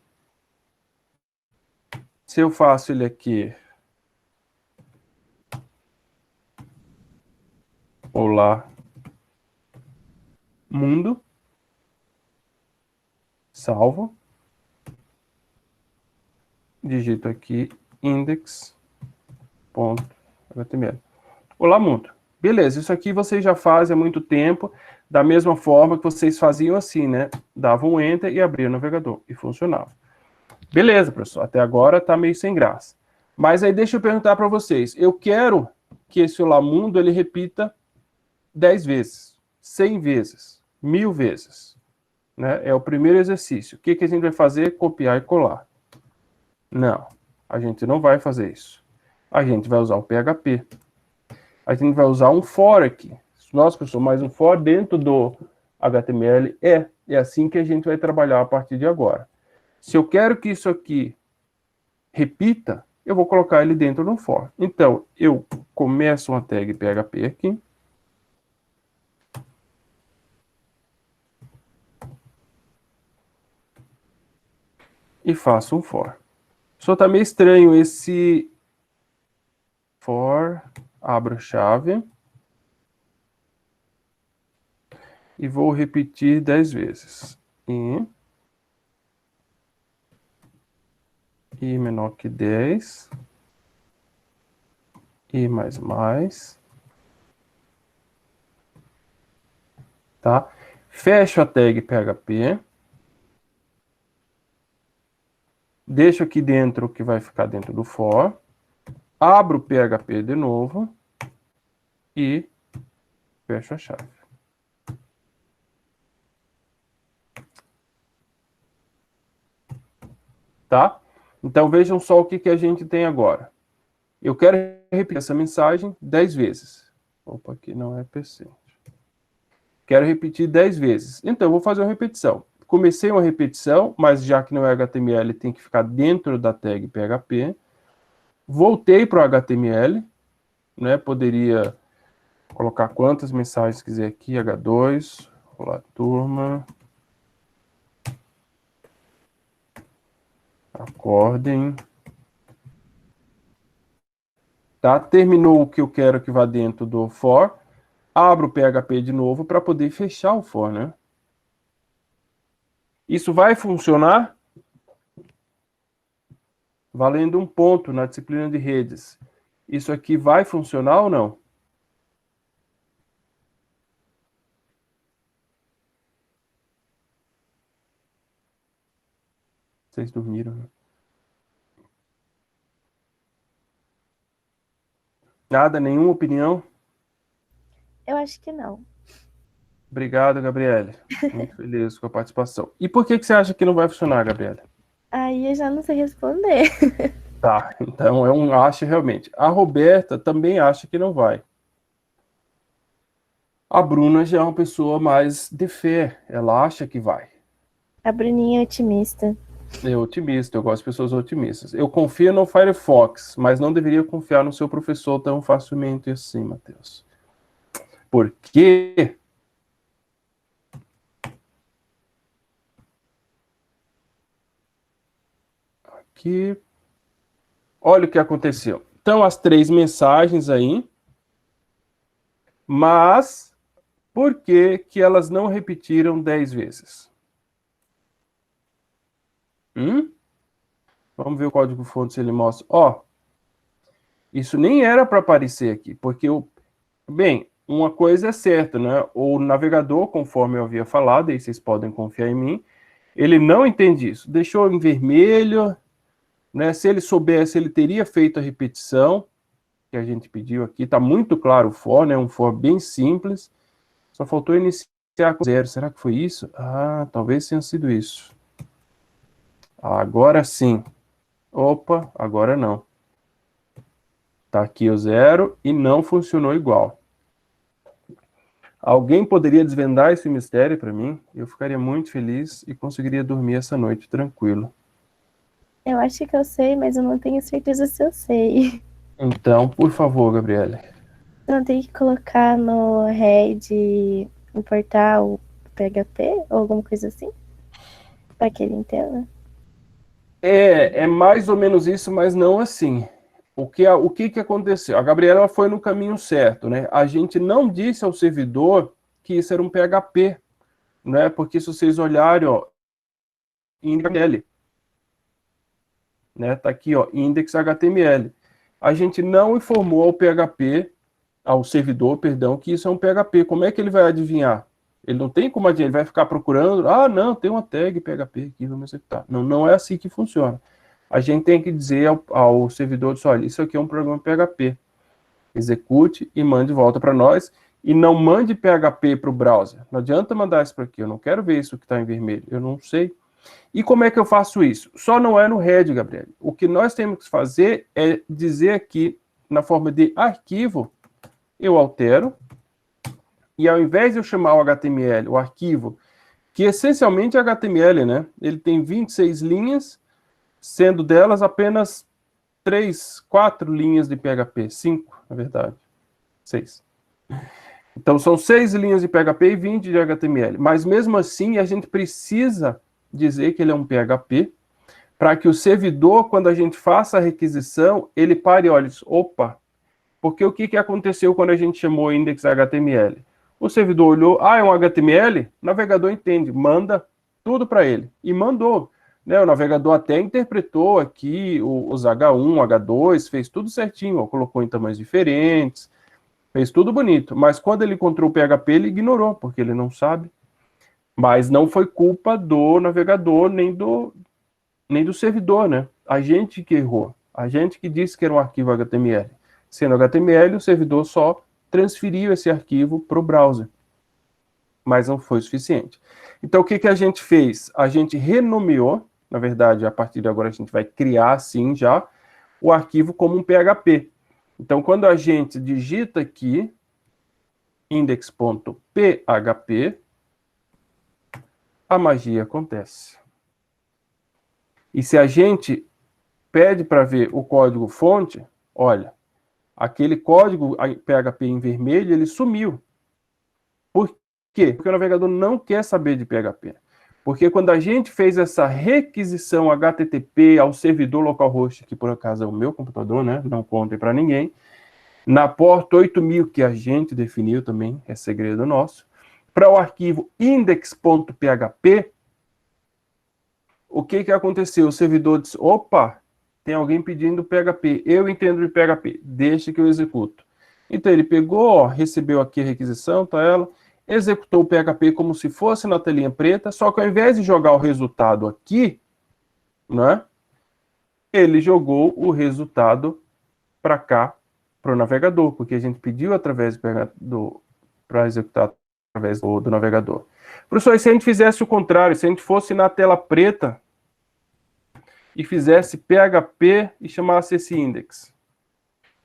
se eu faço ele aqui, Olá Mundo, salvo, digito aqui index.html. Olá Mundo. Beleza, isso aqui vocês já fazem há muito tempo, da mesma forma que vocês faziam assim, né? Davam um Enter e abriam o navegador, e funcionava. Beleza, professor, até agora tá meio sem graça. Mas aí deixa eu perguntar para vocês, eu quero que esse Olá Mundo, ele repita 10 vezes, 100 vezes, 1000 vezes. Né? É o primeiro exercício. O que a gente vai fazer? Copiar e colar. Não, a gente não vai fazer isso. A gente vai usar o PHP. A gente vai usar um for aqui. Nossa, professor, mas um for dentro do HTML é assim que a gente vai trabalhar a partir de agora. Se eu quero que isso aqui repita, eu vou colocar ele dentro do for. Então, eu começo uma tag PHP aqui. E faço um for. Só tá meio estranho esse for, abro chave. E vou repetir 10 vezes. I menor que 10. I mais. Tá? Fecho a tag PHP. Deixo aqui dentro o que vai ficar dentro do for. Abro o PHP de novo. E fecho a chave. Tá? Então vejam só o que a gente tem agora. Eu quero repetir essa mensagem 10 vezes. Opa, aqui não é PC. Quero repetir 10 vezes. Então, eu vou fazer uma repetição. Comecei uma repetição, mas já que não é HTML, tem que ficar dentro da tag PHP. Voltei para o HTML, né? Poderia colocar quantas mensagens quiser aqui, H2, olá turma, acordem. Tá? Terminou o que eu quero que vá dentro do for. Abro o PHP de novo para poder fechar o for, né? Isso vai funcionar valendo um ponto na disciplina de redes. Isso aqui vai funcionar ou não? Vocês dormiram, né? Nada, nenhuma opinião? Eu acho que não. Obrigado, Gabriele. Muito feliz com a participação. E por que você acha que não vai funcionar, Gabriele? Aí eu já não sei responder. Tá, então é um acha realmente. A Roberta também acha que não vai. A Bruna já é uma pessoa mais de fé. Ela acha que vai. A Bruninha é otimista. É otimista, eu gosto de pessoas otimistas. Eu confio no Firefox, mas não deveria confiar no seu professor tão facilmente assim, Matheus. Por quê? Aqui. Olha o que aconteceu. Então, as 3 mensagens aí, mas por que que elas não repetiram 10 vezes? Vamos ver o código-fonte se ele mostra. Ó, isso nem era para aparecer aqui, porque bem, uma coisa é certa, né? O navegador, conforme eu havia falado, e vocês podem confiar em mim, ele não entende isso. Deixou em vermelho, né? Se ele soubesse, ele teria feito a repetição que a gente pediu aqui. Está muito claro o for, né? Um for bem simples. Só faltou iniciar com 0. Será que foi isso? Ah, talvez tenha sido isso. Agora sim. Opa, agora não. Tá aqui o 0 e não funcionou igual. Alguém poderia desvendar esse mistério para mim? Eu ficaria muito feliz e conseguiria dormir essa noite tranquilo. Eu acho que eu sei, mas eu não tenho certeza se eu sei. Então, por favor, Gabriele. Eu não tenho que colocar no head, importar o PHP ou alguma coisa assim? Para que ele entenda? É mais ou menos isso, mas não assim. O que aconteceu? A Gabriela foi no caminho certo, né? A gente não disse ao servidor que isso era um PHP, né? Porque se vocês olharem, ó, index HTML, né? Tá aqui, ó, index HTML. A gente não informou ao PHP, ao servidor, perdão, que isso é um PHP. Como é que ele vai adivinhar? Ele não tem como adivinhar, ele vai ficar procurando, ah, não, tem uma tag PHP aqui, vamos executar. Não, não é assim que funciona. A gente tem que dizer ao servidor, olha, isso aqui é um programa PHP. Execute e mande de volta para nós. E não mande PHP para o browser. Não adianta mandar isso para aqui, eu não quero ver isso que está em vermelho, eu não sei. E como é que eu faço isso? Só não é no head, Gabriel. O que nós temos que fazer é dizer aqui, na forma de arquivo, eu altero, e ao invés de eu chamar o HTML, o arquivo, que essencialmente é HTML, né? Ele tem 26 linhas, sendo delas apenas 4 linhas de PHP, 5, na verdade, 6. Então, são 6 linhas de PHP e 20 de HTML. Mas, mesmo assim, a gente precisa dizer que ele é um PHP para que o servidor, quando a gente faça a requisição, ele pare e olhe, opa, porque o que aconteceu quando a gente chamou o index HTML? O servidor olhou, é um HTML? O navegador entende, manda tudo para ele. E mandou. Né? O navegador até interpretou aqui os H1, H2, fez tudo certinho, ó, colocou em tamanhos diferentes, fez tudo bonito. Mas quando ele encontrou o PHP, ele ignorou, porque ele não sabe. Mas não foi culpa do navegador, nem do servidor, né? A gente que errou. A gente que disse que era um arquivo HTML. Sendo HTML, o servidor só transferiu esse arquivo para o browser. Mas não foi suficiente. Então, o que a gente fez? A gente renomeou, na verdade, a partir de agora a gente vai criar, assim, já, o arquivo como um PHP. Então, quando a gente digita aqui, index.php, a magia acontece. E se a gente pede para ver o código fonte, olha, aquele código PHP em vermelho, ele sumiu. Por quê? Porque o navegador não quer saber de PHP. Porque quando a gente fez essa requisição HTTP ao servidor localhost, que por acaso é o meu computador, né? Não contem para ninguém, na porta 8000 que a gente definiu também, é segredo nosso, para o arquivo index.php, o que aconteceu? O servidor disse, opa, tem alguém pedindo PHP, eu entendo de PHP, deixa que eu executo. Então ele pegou, ó, recebeu aqui a requisição, tá ela, executou o PHP como se fosse na telinha preta, só que ao invés de jogar o resultado aqui, né, ele jogou o resultado para cá, para o navegador, porque a gente pediu através para executar através do navegador. Professor, e se a gente fizesse o contrário, se a gente fosse na tela preta e fizesse PHP e chamasse esse index,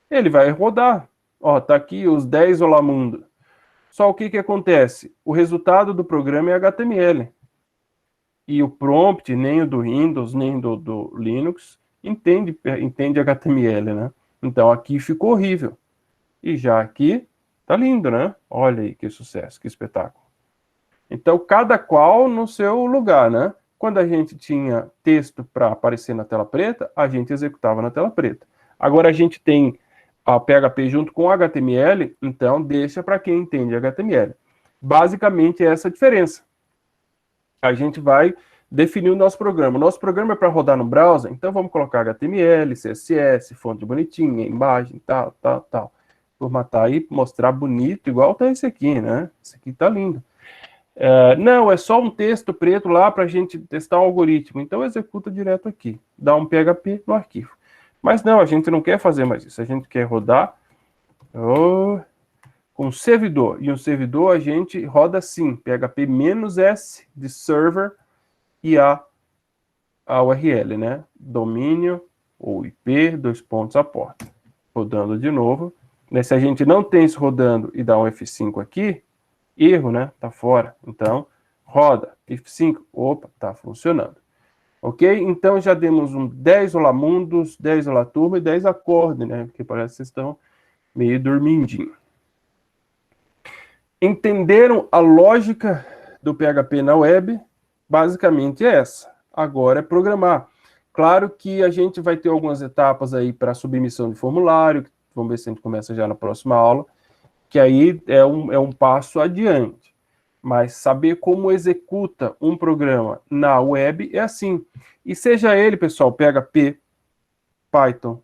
ele vai rodar. Ó, tá aqui os 10 Olá Mundo. Só o que acontece? O resultado do programa é HTML. E o prompt, nem o do Windows, nem do Linux, entende HTML, né? Então aqui ficou horrível. E já aqui, tá lindo, né? Olha aí que sucesso, que espetáculo. Então, cada qual no seu lugar, né? Quando a gente tinha texto para aparecer na tela preta, a gente executava na tela preta. Agora a gente tem a PHP junto com o HTML, então deixa para quem entende HTML. Basicamente, essa é a diferença. A gente vai definir o nosso programa. O nosso programa é para rodar no browser, então vamos colocar HTML, CSS, fonte bonitinha, imagem, tal. Formatar aí, mostrar bonito, igual tá esse aqui, né? Esse aqui tá lindo. Não, é só um texto preto lá para a gente testar o algoritmo. Então, executa direto aqui. Dá um PHP no arquivo. Mas não, a gente não quer fazer mais isso. A gente quer rodar com servidor. E um servidor a gente roda assim, PHP-S de server e a URL, né? Domínio ou IP, 2 pontos a porta. Rodando de novo. Se a gente não tem isso rodando e dá um F5 aqui, erro, né? Tá fora. Então, roda. F5, opa, tá funcionando. Ok? Então, já demos 10 Olá Mundos, 10 Olá Turma e 10 acordes, né? Porque parece que vocês estão meio dormindinho. Entenderam a lógica do PHP na web? Basicamente é essa. Agora é programar. Claro que a gente vai ter algumas etapas aí para submissão de formulário, vamos ver se a gente começa já na próxima aula, que aí é um passo adiante. Mas saber como executa um programa na web é assim. E seja ele, pessoal, PHP, Python,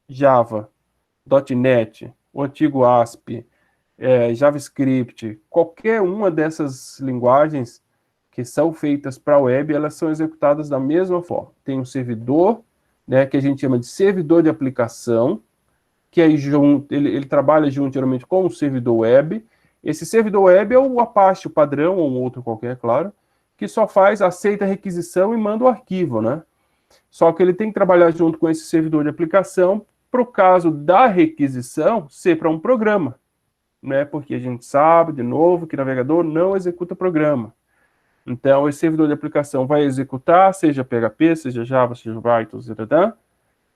Java, .NET, o antigo ASP, JavaScript, qualquer uma dessas linguagens que são feitas para a web, elas são executadas da mesma forma. Tem um servidor, né, que a gente chama de servidor de aplicação, que aí ele trabalha junto, geralmente, com o servidor web. Esse servidor web é o Apache, o padrão, ou um outro qualquer, claro, que só aceita a requisição e manda o arquivo, né? Só que ele tem que trabalhar junto com esse servidor de aplicação, para o caso da requisição, ser para um programa, né? Porque a gente sabe, de novo, que o navegador não executa programa. Então, esse servidor de aplicação vai executar, seja PHP, seja Java, seja Python, etc.,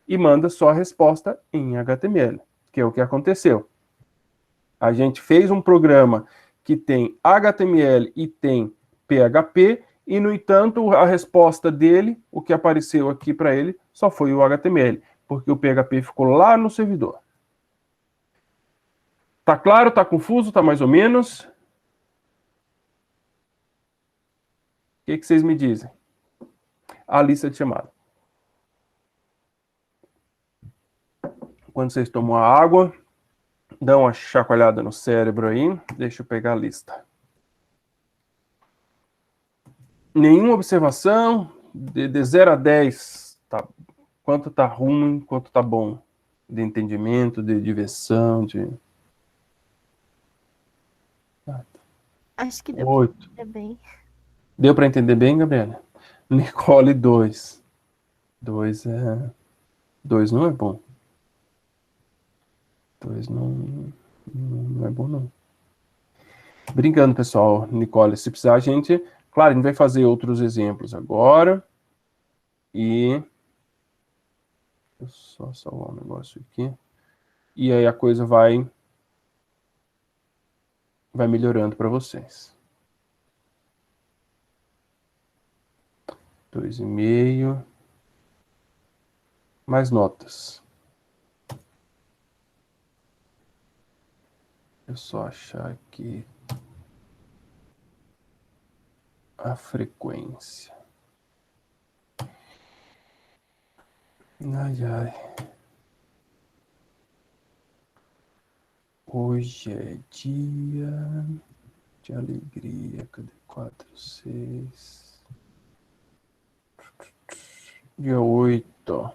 e manda só a resposta em HTML, que é o que aconteceu. A gente fez um programa que tem HTML e tem PHP, e, no entanto, a resposta dele, o que apareceu aqui para ele, só foi o HTML, porque o PHP ficou lá no servidor. Tá claro? Tá confuso? Tá mais ou menos? O que vocês me dizem? A lista de chamada. Quando vocês tomam a água, dão uma chacoalhada no cérebro aí. Deixa eu pegar a lista. Nenhuma observação. De 0 a 10, tá, quanto tá ruim, quanto tá bom. De entendimento, de diversão, de... Acho que deu 8. pra entender bem. Deu para entender bem, Gabriela? Nicole, 2. 2 é... 2 não é bom. 2 não é bom, não. Brincando, pessoal. Nicole, se precisar, a gente... Claro, a gente vai fazer outros exemplos agora. E... Deixa eu só salvar um negócio aqui. E aí a coisa vai melhorando para vocês. 2,5. Mais notas. Deixa eu só achar aqui a frequência. Ai, ai. Hoje é dia de alegria. Cadê? 4, 6. Dia 8.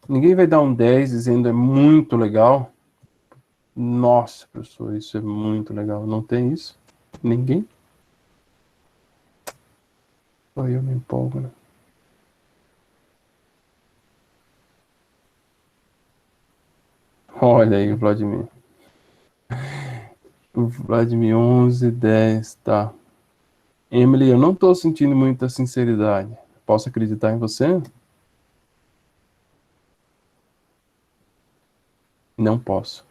Ninguém vai dar um 10 dizendo é muito legal. Nossa, professor, isso é muito legal. Não tem isso? Ninguém? Só eu me empolgo, né? Olha aí o Vladimir. O Vladimir 11, 10, tá. Emily, eu não tô sentindo muita sinceridade. Posso acreditar em você? Não posso.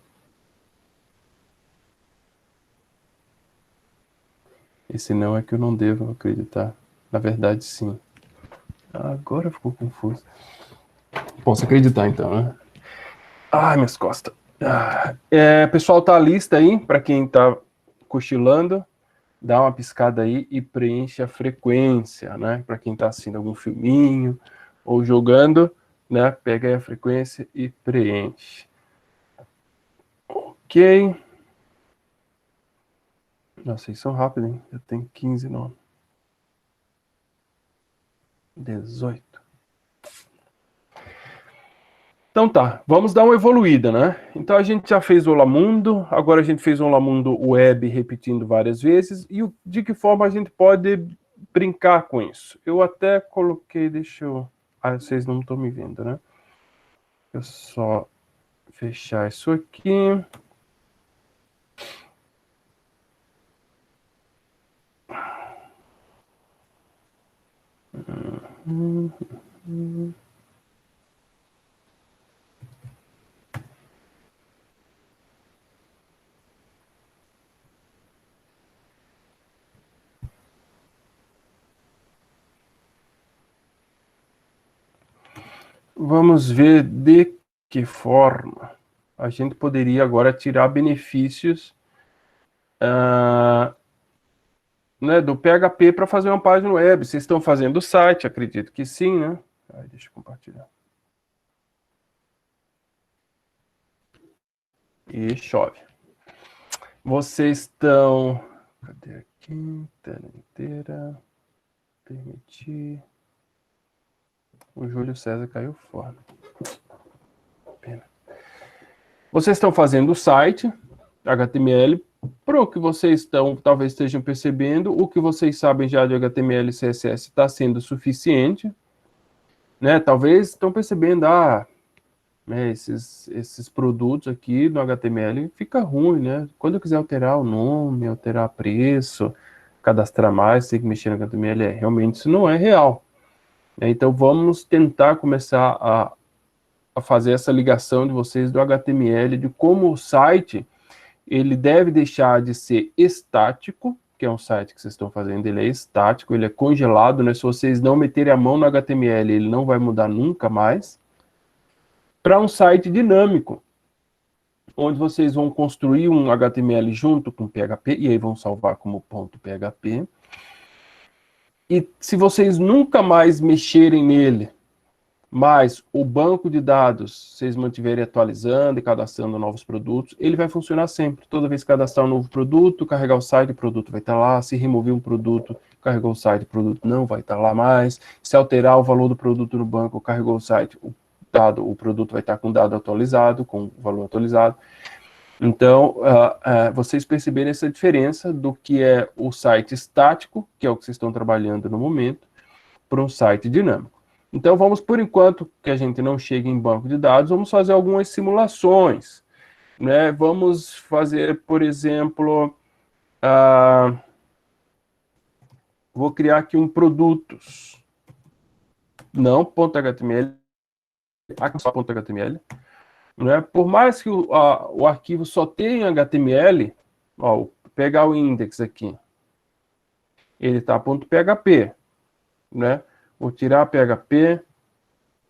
Esse não é que eu não devo acreditar. Na verdade, sim. Agora ficou confuso. Posso acreditar, então, né? Ai, minhas costas. Pessoal, tá a lista aí, para quem tá cochilando. Dá uma piscada aí e preenche a frequência, né? Para quem tá assistindo algum filminho ou jogando, né? Pega aí a frequência e preenche. Ok. Nossa, vocês são rápidos, hein? Eu tenho 15 nomes. 18. Então tá, vamos dar uma evoluída, né? Então a gente já fez o Olamundo, agora a gente fez o Olamundo web repetindo várias vezes, e de que forma a gente pode brincar com isso? Eu até coloquei, deixa eu... vocês não estão me vendo, né? Eu só fechar isso aqui. Vamos ver de que forma a gente poderia agora tirar benefícios né, do PHP para fazer uma página web. Vocês estão fazendo o site, acredito que sim, né? Deixa eu compartilhar. E chove. Vocês estão... Cadê aqui? Tela inteira. Permitir. O Júlio César caiu fora. Pena. Vocês estão fazendo o site, HTML, para o que vocês talvez estejam percebendo, o que vocês sabem já de HTML e CSS está sendo suficiente, né? Talvez estão percebendo, né, esses produtos aqui no HTML, fica ruim, né? Quando eu quiser alterar o nome, alterar preço, cadastrar mais, tem que mexer no HTML, realmente isso não é real. Então vamos tentar começar a fazer essa ligação de vocês do HTML, de como o site ele deve deixar de ser estático, que é um site que vocês estão fazendo, ele é estático, ele é congelado, né? Se vocês não meterem a mão no HTML, ele não vai mudar nunca mais, para um site dinâmico, onde vocês vão construir um HTML junto com PHP, e aí vão salvar como .php, e se vocês nunca mais mexerem nele, mas o banco de dados, vocês mantiverem atualizando e cadastrando novos produtos, ele vai funcionar sempre. Toda vez que cadastrar um novo produto, carregar o site, o produto vai estar lá. Se remover um produto, carregou o site, o produto não vai estar lá mais. Se alterar o valor do produto no banco, carregou o site, o produto vai estar com o dado atualizado, com o valor atualizado. Então, vocês perceberem essa diferença do que é o site estático, que é o que vocês estão trabalhando no momento, para um site dinâmico. Então, vamos, por enquanto, que a gente não chegue em banco de dados, vamos fazer algumas simulações, né? Vamos fazer, por exemplo, vou criar aqui um produtos, não .html, aqui só .html, né? Por mais que o arquivo só tenha HTML, ó, pegar o index aqui, ele está .php, né? Vou tirar PHP,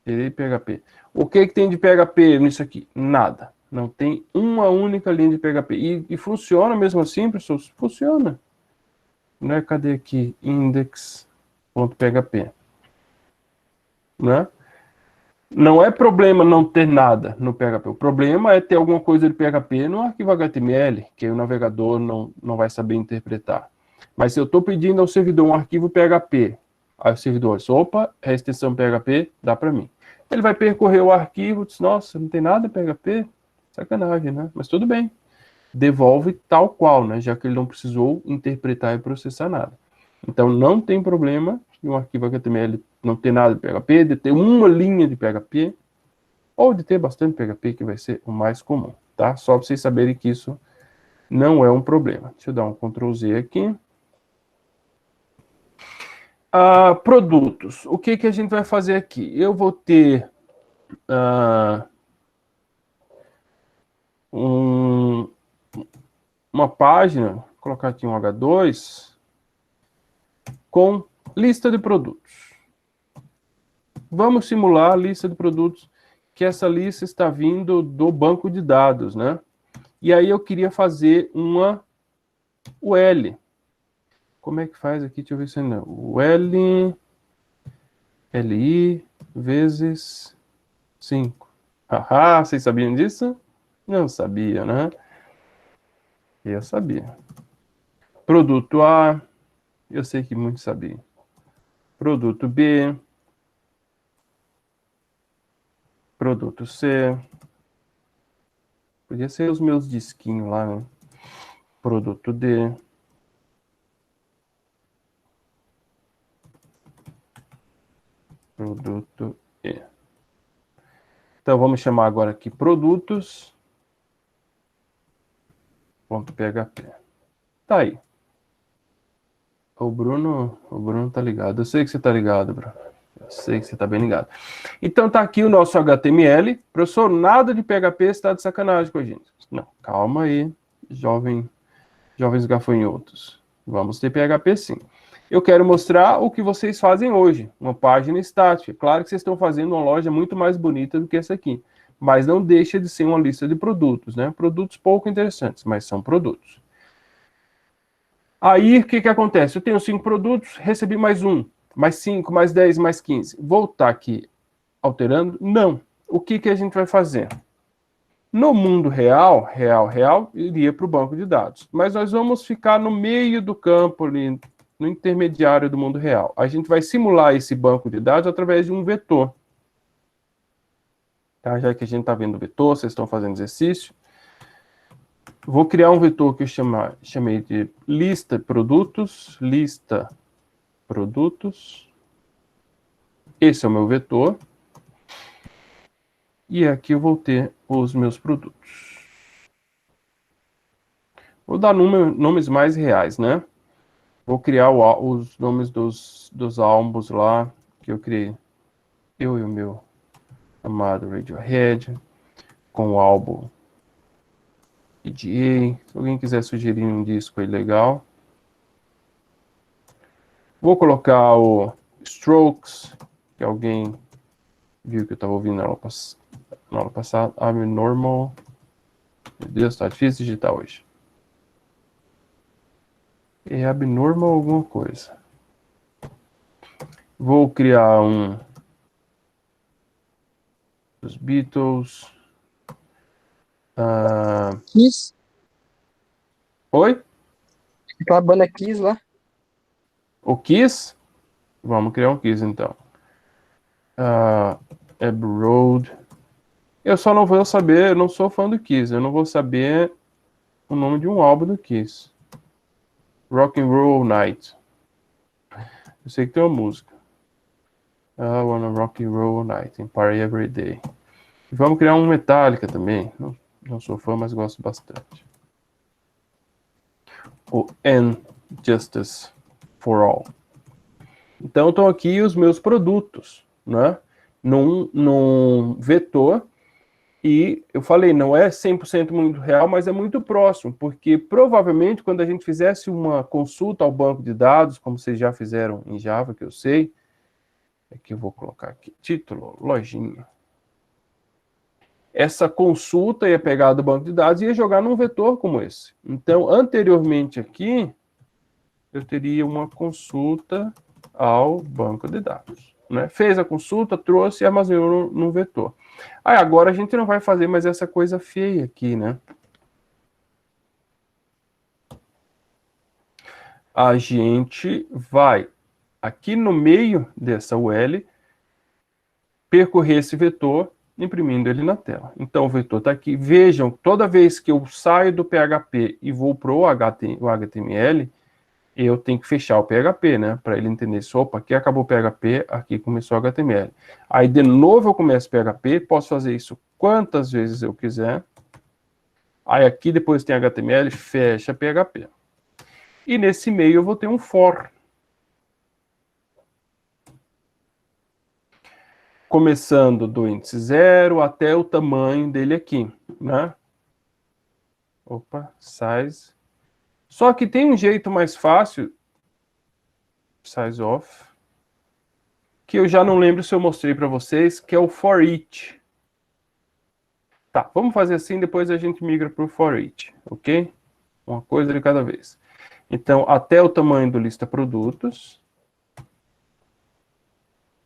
PHP. O que tem de PHP nisso aqui? Nada. Não tem uma única linha de PHP. E funciona mesmo assim, pessoas? Funciona. Né? Cadê aqui? Index.php. Né? Não é problema não ter nada no PHP. O problema é ter alguma coisa de PHP no arquivo HTML, que o navegador não vai saber interpretar. Mas se eu estou pedindo ao servidor um arquivo PHP, aí o servidor diz, opa, a extensão PHP dá para mim. Ele vai percorrer o arquivo, diz, nossa, não tem nada PHP? Sacanagem, né? Mas tudo bem. Devolve tal qual, né? Já que ele não precisou interpretar e processar nada. Então, não tem problema em um arquivo HTML não ter nada de PHP, de ter uma linha de PHP, ou de ter bastante PHP, que vai ser o mais comum, tá? Só para vocês saberem que isso não é um problema. Deixa eu dar um Ctrl Z aqui. Produtos. O que a gente vai fazer aqui? Eu vou ter uma página, vou colocar aqui um H2, com lista de produtos. Vamos simular a lista de produtos, que essa lista está vindo do banco de dados, né? E aí eu queria fazer uma UL. Como é que faz aqui? Deixa eu ver se não. UL, LI, vezes 5. Haha, vocês sabiam disso? Não sabia, né? Eu sabia. Produto A, eu sei que muitos sabiam. Produto B, produto C. Podia ser os meus disquinhos lá, né? Produto D. Produto E. Então, vamos chamar agora aqui produtos. .php. Tá aí. O Bruno tá ligado. Eu sei que você tá ligado, Bruno. Eu sei que você tá bem ligado. Então, tá aqui o nosso HTML. Professor, nada de PHP, está de sacanagem com a gente. Não, calma aí, jovens gafanhotos. Vamos ter PHP sim. Eu quero mostrar o que vocês fazem hoje, uma página estática. Claro que vocês estão fazendo uma loja muito mais bonita do que essa aqui, mas não deixa de ser uma lista de produtos, né? Produtos pouco interessantes, mas são produtos. Aí, o que acontece? Eu tenho 5 produtos, recebi mais 1, mais 5, mais 10, mais 15. Vou estar aqui alterando? Não. O que a gente vai fazer? No mundo real, iria para o banco de dados. Mas nós vamos ficar no meio do campo, ali, no intermediário do mundo real. A gente vai simular esse banco de dados através de um vetor. Tá? Já que a gente está vendo o vetor, vocês estão fazendo exercício. Vou criar um vetor que eu chamei de lista produtos. Esse é o meu vetor. E aqui eu vou ter os meus produtos. Vou dar nomes mais reais, né? Vou criar os nomes dos álbuns lá que eu criei. Eu e o meu amado Radiohead, com o álbum EDA. Se alguém quiser sugerir um disco aí legal. Vou colocar o Strokes, que alguém viu que eu estava ouvindo na aula passada. I'm Normal. Meu Deus, tá difícil digitar hoje. É Abnormal alguma coisa. Vou criar um dos Beatles. Kiss? Oi? Aquela banda Kiss lá? O Kiss? Vamos criar um Kiss então. Abbey Road. Eu só não vou saber, eu não sou fã do Kiss, eu não vou saber o nome de um álbum do Kiss. Rock and Roll Night. Eu sei que tem uma música. I wanna rock and roll night and party every day. E vamos criar um Metallica também. Não sou fã, mas gosto bastante. O And Justice for All. Então estão aqui os meus produtos, né? Num vetor. E eu falei, não é 100% muito real, mas é muito próximo, porque provavelmente quando a gente fizesse uma consulta ao banco de dados, como vocês já fizeram em Java, que eu sei, aqui eu vou colocar aqui, título, lojinha. Essa consulta ia pegar do banco de dados e ia jogar num vetor como esse. Então, anteriormente aqui, eu teria uma consulta ao banco de dados. Né? Fez a consulta, trouxe e armazenou num vetor. Aí agora a gente não vai fazer mais essa coisa feia aqui, né? A gente vai aqui no meio dessa UL percorrer esse vetor imprimindo ele na tela. Então o vetor está aqui. Vejam, toda vez que eu saio do PHP e vou para o HTML, eu tenho que fechar o PHP, né? Para ele entender se, opa, aqui acabou o PHP, aqui começou o HTML. Aí de novo eu começo o PHP, posso fazer isso quantas vezes eu quiser. Aí aqui depois tem HTML, fecha PHP. E nesse meio eu vou ter um for. Começando do índice 0 até o tamanho dele aqui, né? Opa, size. Só que tem um jeito mais fácil, size of, que eu já não lembro se eu mostrei para vocês, que é o for each. Tá, vamos fazer assim, depois a gente migra para o for each, ok? Uma coisa de cada vez. Então, até o tamanho do lista produtos.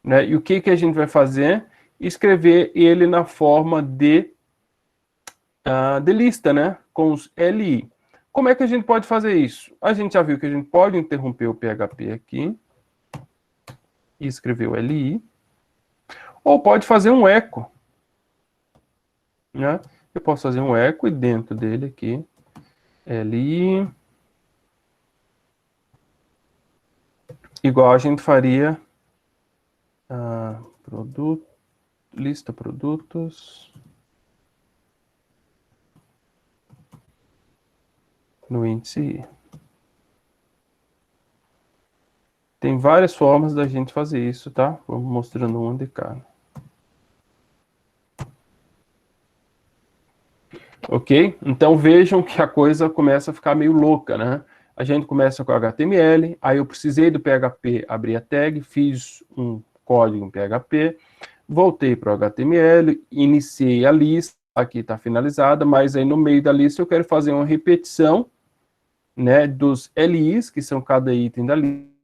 Né? E o que a gente vai fazer? Escrever ele na forma de lista, né? Com os LI. Como é que a gente pode fazer isso? A gente já viu que a gente pode interromper o PHP aqui e escrever o LI, ou pode fazer um eco, né? Eu posso fazer um eco e dentro dele aqui, LI, igual a gente faria produto, lista produtos, no índice I. Tem várias formas da gente fazer isso, tá? Vamos mostrando uma de cada. Ok? Então vejam que a coisa começa a ficar meio louca, né? A gente começa com HTML, aí eu precisei do PHP abrir a tag, fiz um código em PHP, voltei para o HTML, iniciei a lista, aqui está finalizada, mas aí no meio da lista eu quero fazer uma repetição, né, dos LIs, que são cada item da lista,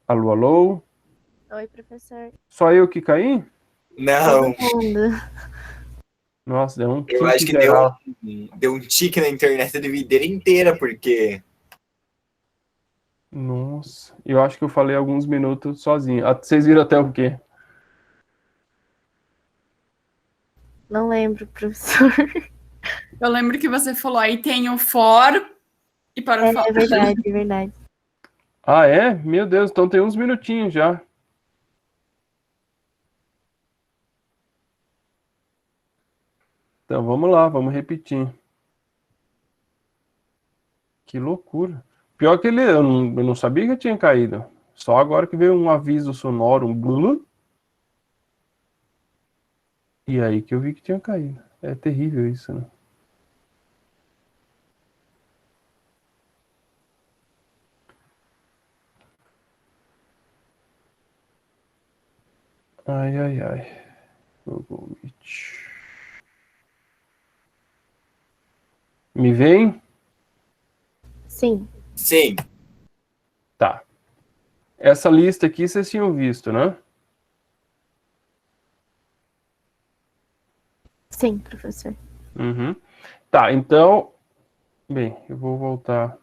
Alô, alô? Oi, professor. Só eu que caí? Não, Todo mundo. Nossa, deu um eu acho tique que geral. deu um tique na internet a dividir inteira, porque Nossa, eu acho que eu falei alguns minutos sozinho. Vocês viram até o quê? Não lembro, professor. Eu lembro que você falou aí tem o for e para o É verdade, é verdade. Ah, é? Meu Deus, então tem uns minutinhos já. Então vamos lá, vamos repetir. Que loucura. Pior que eu não sabia que eu tinha caído. Só agora que veio um aviso sonoro, um blum. E aí que eu vi que tinha caído. É terrível isso, né? Ai, ai, ai. Google Meet. Me vem? Sim, sim, Tá. Essa lista aqui vocês tinham visto, né? sim, professor. Uhum. Tá, então. Bem, eu vou voltar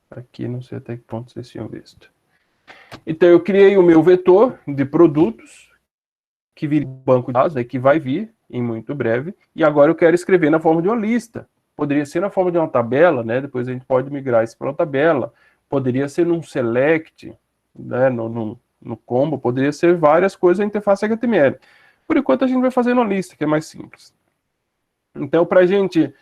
aqui, não sei até que ponto vocês tinham visto. Então, eu criei o meu vetor de produtos, que vira banco de dados, né, que vai vir em muito breve, e agora eu quero escrever na forma de uma lista. Poderia ser na forma de uma tabela, né? Depois a gente pode migrar isso para uma tabela. Poderia ser num select, né? No combo, poderia ser várias coisas na interface HTML. Por enquanto a gente vai fazer uma lista, que é mais simples. Então, para a gente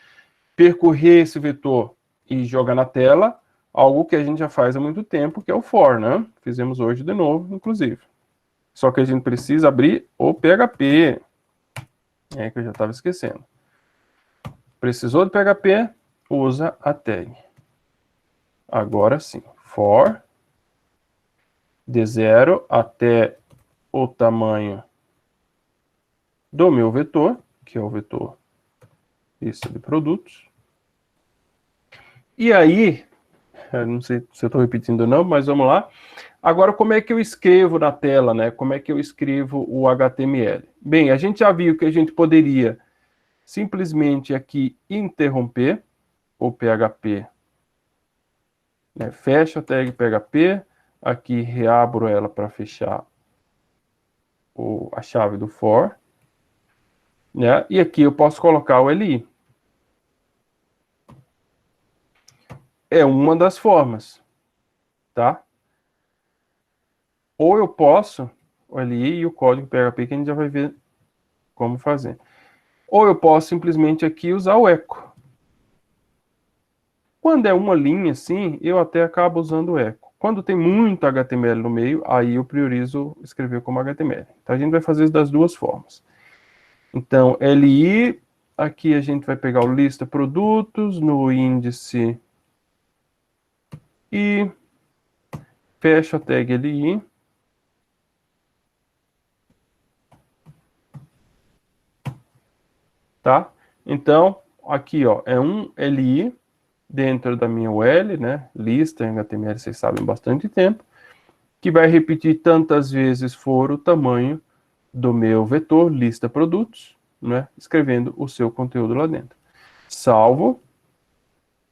percorrer esse vetor e jogar na tela, algo que a gente já faz há muito tempo, que é o for, né? Fizemos hoje de novo, inclusive. Só que a gente precisa abrir o PHP. É que eu já estava esquecendo. Precisou do PHP? Usa a tag. Agora sim. For de 0 até o tamanho do meu vetor, que é o vetor lista de produtos. E aí, eu não sei se eu estou repetindo ou não, mas vamos lá. Agora, como é que eu escrevo na tela, né? Como é que eu escrevo o HTML? Bem, a gente já viu que a gente poderia simplesmente aqui interromper o PHP, né? Fecho a tag PHP, aqui reabro ela para fechar a chave do for, né? E aqui eu posso colocar o LI. É uma das formas, tá? Ou eu posso, o LI e o código PHP, que a gente já vai ver como fazer. Ou eu posso simplesmente aqui usar o echo. Quando é uma linha assim, eu até acabo usando o echo. Quando tem muito HTML no meio, aí eu priorizo escrever como HTML. Então a gente vai fazer isso das duas formas. Então, LI, aqui a gente vai pegar o lista produtos, no índice e fecho a tag LI. Tá? Então, aqui ó, é um LI dentro da minha UL, né? Lista em HTML, vocês sabem bastante tempo, que vai repetir tantas vezes for o tamanho do meu vetor lista produtos, né? Escrevendo o seu conteúdo lá dentro. Salvo,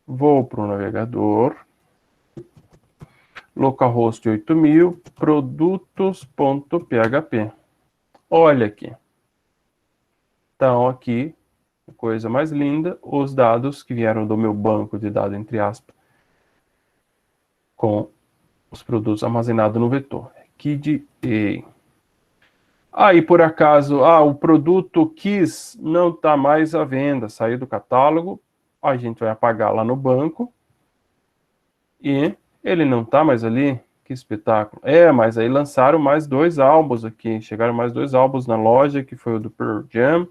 vou para o navegador, localhost 8000, produtos.php. Olha aqui. Então, aqui, coisa mais linda, os dados que vieram do meu banco de dados, entre aspas, com os produtos armazenados no vetor. KidA. Aí, por acaso, o produto Kiss não está mais à venda, saiu do catálogo, a gente vai apagar lá no banco e ele não está mais ali. Que espetáculo. Mas aí lançaram mais 2 álbuns aqui, chegaram mais 2 álbuns na loja, que foi o do Pearl Jam,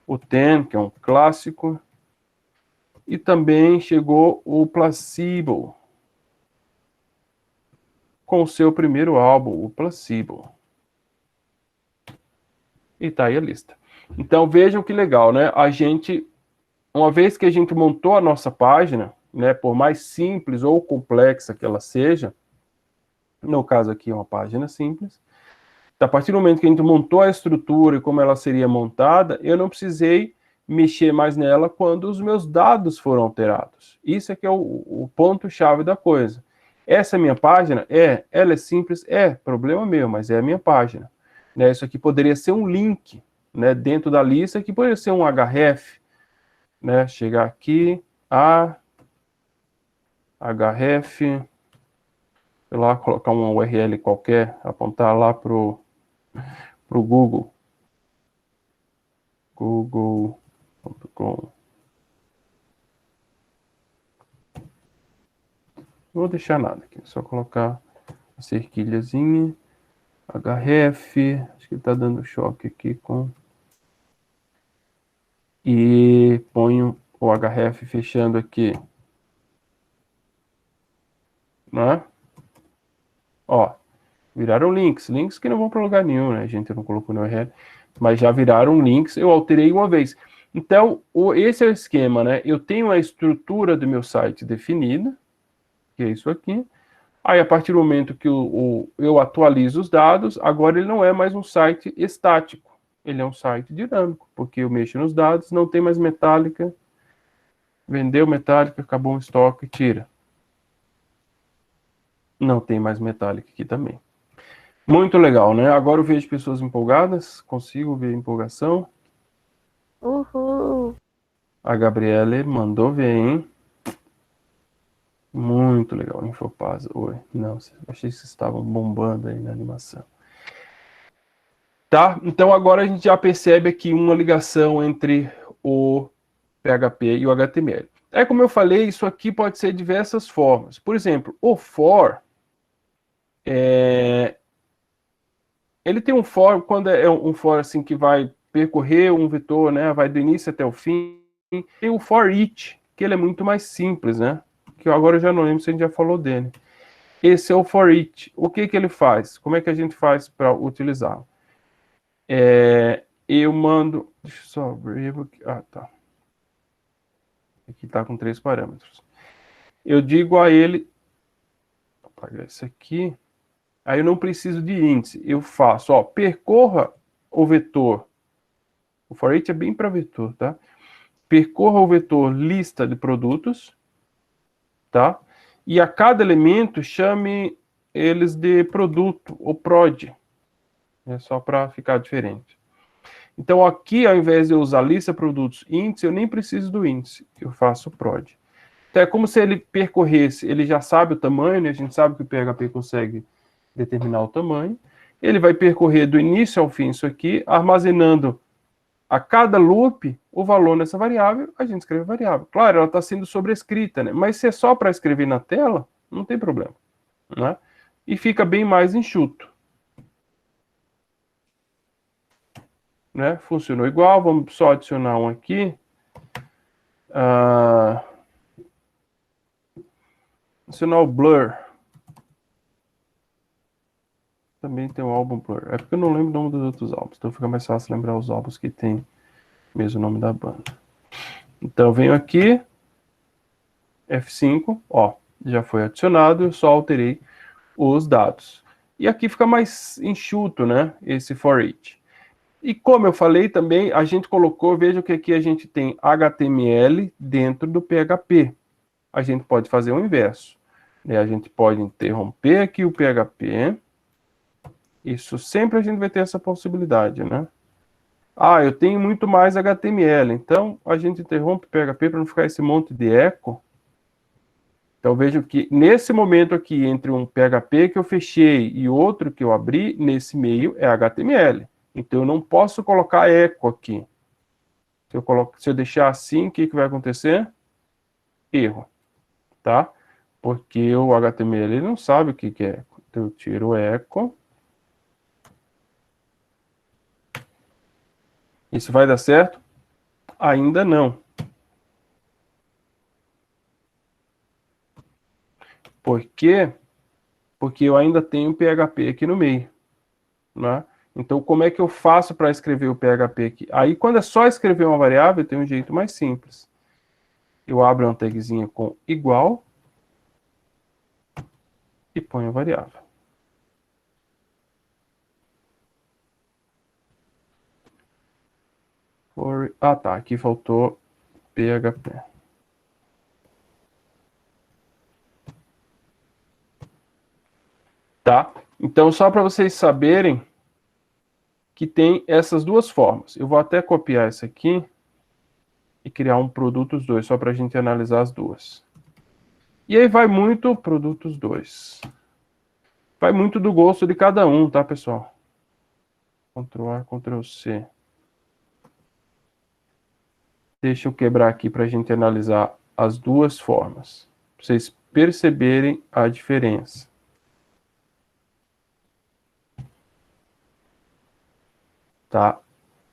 o Ten, que é um clássico, e também chegou o Placebo, com o seu primeiro álbum, o Placebo. E tá aí a lista. Então vejam que legal, né? A gente, uma vez que a gente montou a nossa página, né, por mais simples ou complexa que ela seja, No caso aqui é uma página simples. A partir do momento que a gente montou a estrutura e como ela seria montada, eu não precisei mexer mais nela quando os meus dados foram alterados. Isso é que é o ponto-chave da coisa. Essa minha página, ela é simples, problema meu, mas é a minha página. Né? Isso aqui poderia ser um link, né, dentro da lista, que poderia ser um href, né? Chegar aqui, href, sei lá, colocar uma URL qualquer, apontar lá pro Google. Google.com. Não vou deixar nada aqui, só colocar a cerquilhazinha, href, acho que está dando choque aqui com... E ponho o href fechando aqui. Né? Ó, viraram links que não vão para lugar nenhum, né? A gente não colocou no URL, mas já viraram links, eu alterei uma vez. Então, esse é o esquema, né? Eu tenho a estrutura do meu site definida, que é isso aqui. Aí, a partir do momento que eu atualizo os dados, agora ele não é mais um site estático, ele é um site dinâmico, porque eu mexo nos dados, não tem mais metálica, vendeu metálica, acabou o estoque, tira. Não tem mais metálica aqui também. Muito legal, né? Agora eu vejo pessoas empolgadas, consigo ver empolgação. Uhul! A Gabriele mandou ver, hein? Muito legal, Infopasa. Oi, não, achei que vocês estavam bombando aí na animação. Tá? Então agora a gente já percebe aqui uma ligação entre o PHP e o HTML. Como eu falei, isso aqui pode ser de diversas formas. Por exemplo, o for, ele tem um for, quando é um for assim que vai percorrer um vetor, né, vai do início até o fim. Tem o for each, que ele é muito mais simples, né? Que agora eu já não lembro se a gente já falou dele. Esse é o for each. O que ele faz? Como é que a gente faz para utilizá-lo? Eu mando... Deixa eu só abrir aqui. Tá. Aqui está com 3 parâmetros. Eu digo a ele... Vou apagar esse aqui. Aí eu não preciso de índice. Eu faço, percorra o vetor. O for each é bem para vetor, tá? Percorra o vetor lista de produtos, tá? E a cada elemento chame eles de produto ou prod. É só para ficar diferente. Então aqui, ao invés de eu usar lista, produtos, índice, eu nem preciso do índice. Eu faço prod. Então é como se ele percorresse, ele já sabe o tamanho, né? A gente sabe que o PHP consegue determinar o tamanho. Ele vai percorrer do início ao fim isso aqui, armazenando a cada loop o valor nessa variável, a gente escreve a variável. Claro, ela está sendo sobrescrita, né? Mas se é só para escrever na tela, não tem problema, né? E fica bem mais enxuto. Né? Funcionou igual, vamos só adicionar um aqui. Adicionar o blur. Também tem o álbum blur. É porque eu não lembro o nome dos outros álbuns, então fica mais fácil lembrar os álbuns que tem o mesmo nome da banda. Então eu venho aqui, F5, já foi adicionado, eu só alterei os dados. E aqui fica mais enxuto, né, esse for each. E como eu falei também, a gente colocou, veja que aqui a gente tem HTML dentro do PHP. A gente pode fazer o inverso, né? A gente pode interromper aqui o PHP. Isso sempre a gente vai ter essa possibilidade, né? Eu tenho muito mais HTML, então a gente interrompe o PHP para não ficar esse monte de eco. Então vejo que nesse momento aqui, entre um PHP que eu fechei e outro que eu abri, nesse meio é HTML. Então eu não posso colocar eco aqui. Se eu deixar assim, o que vai acontecer? Erro, tá? Porque o HTML ele não sabe o que é eco. Então eu tiro o eco. Isso vai dar certo? Ainda não. Por quê? Porque eu ainda tenho PHP aqui no meio, né? Então, como é que eu faço para escrever o PHP aqui? Aí, quando é só escrever uma variável, tem um jeito mais simples. Eu abro uma tagzinha com igual e ponho a variável. Ah, tá. Aqui faltou PHP. Tá? Então, só para vocês saberem que tem essas duas formas. Eu vou até copiar essa aqui e criar um produtos 2, só para a gente analisar as duas. E aí vai muito produtos 2. Vai muito do gosto de cada um, tá, pessoal? Ctrl A, Ctrl C. Deixa eu quebrar aqui para a gente analisar as duas formas. Para vocês perceberem a diferença. Tá?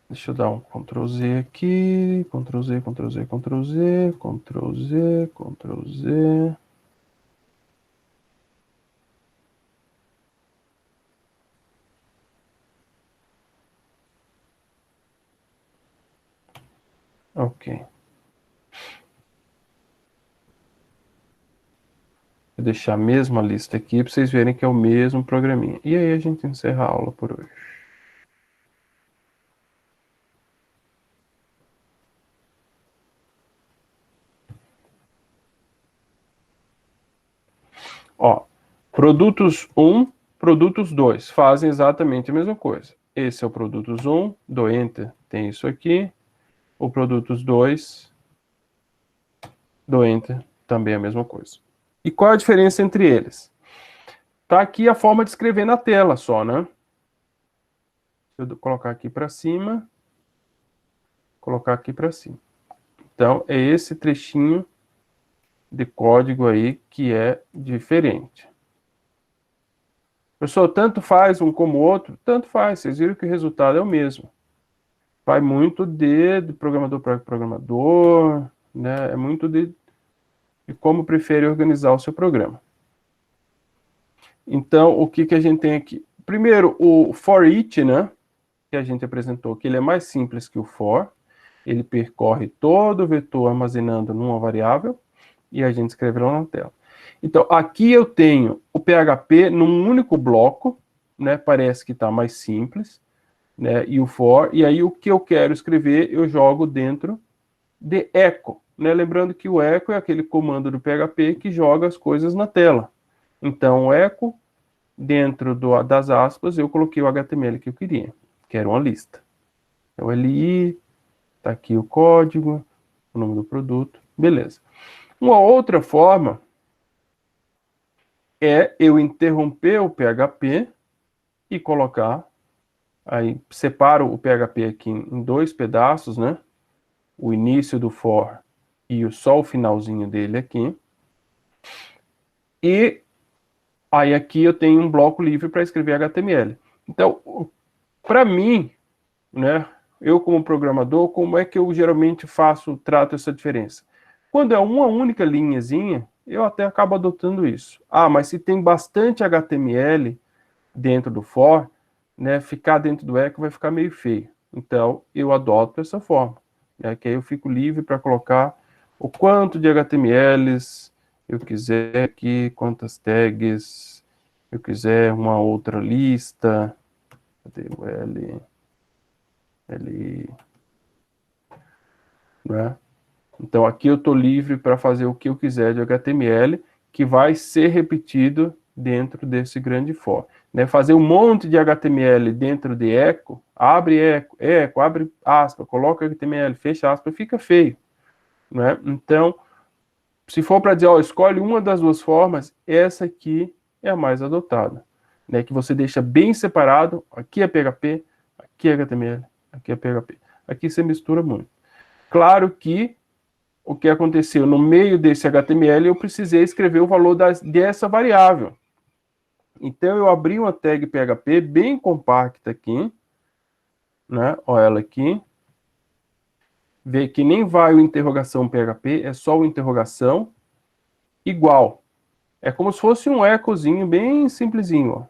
Deixa eu dar um Ctrl Z aqui. Ctrl Z, Ctrl Z, Ctrl Z, Ctrl Z, Ctrl Z. Ok. Vou deixar a mesma lista aqui para vocês verem que é o mesmo programinha. E aí a gente encerra a aula por hoje. Ó, produtos 1, produtos 2 fazem exatamente a mesma coisa. Esse é o produtos 1, dou Enter, tem isso aqui. O produtos 2, dou Enter, também a mesma coisa. E qual a diferença entre eles? Tá aqui a forma de escrever na tela só, né? Deixa eu colocar aqui para cima. Colocar aqui para cima. Então, é esse trechinho de código aí que é diferente. Pessoal, tanto faz um como o outro? Tanto faz, vocês viram que o resultado é o mesmo. Vai muito de programador para programador, né? É muito de como prefere organizar o seu programa. Então, o que a gente tem aqui? Primeiro, o for each, né? Que a gente apresentou, que ele é mais simples que o for. Ele percorre todo o vetor armazenando numa variável e a gente escreve lá na tela. Então, aqui eu tenho o PHP num único bloco, né? Parece que está mais simples, né? E o for, e aí o que eu quero escrever, eu jogo dentro de echo, né? Lembrando que o echo é aquele comando do PHP que joga as coisas na tela. Então, o echo, dentro das aspas, eu coloquei o HTML que eu queria, que era uma lista. É o LI, tá aqui o código, o nome do produto, beleza. Uma outra forma é eu interromper o PHP e colocar, aí separo o PHP aqui em dois pedaços, né? O início do for e só o finalzinho dele aqui. E aí aqui eu tenho um bloco livre para escrever HTML. Então, para mim, né, eu como programador, como é que eu geralmente trato essa diferença? Quando é uma única linhazinha, eu até acabo adotando isso. Ah, mas se tem bastante HTML dentro do for, né, ficar dentro do echo vai ficar meio feio. Então, eu adoto essa forma, né, que aí eu fico livre para colocar o quanto de HTMLs eu quiser aqui, quantas tags eu quiser, uma outra lista. Cadê o L? Né? Então, aqui eu estou livre para fazer o que eu quiser de HTML, que vai ser repetido dentro desse grande for. Né? Fazer um monte de HTML dentro de echo, abre echo, abre aspa, coloca HTML, fecha aspa, fica feio. Né? Então, se for para dizer, ó, escolhe uma das duas formas, essa aqui é a mais adotada. Né? Que você deixa bem separado, aqui é PHP, aqui é HTML, aqui é PHP. Aqui você mistura muito. Claro que o que aconteceu no meio desse HTML, eu precisei escrever o valor dessa variável. Então, eu abri uma tag PHP bem compacta aqui, né? Olha ela aqui. Vê que nem vai o interrogação PHP, é só o interrogação igual. É como se fosse um ecozinho bem simplesinho, ó.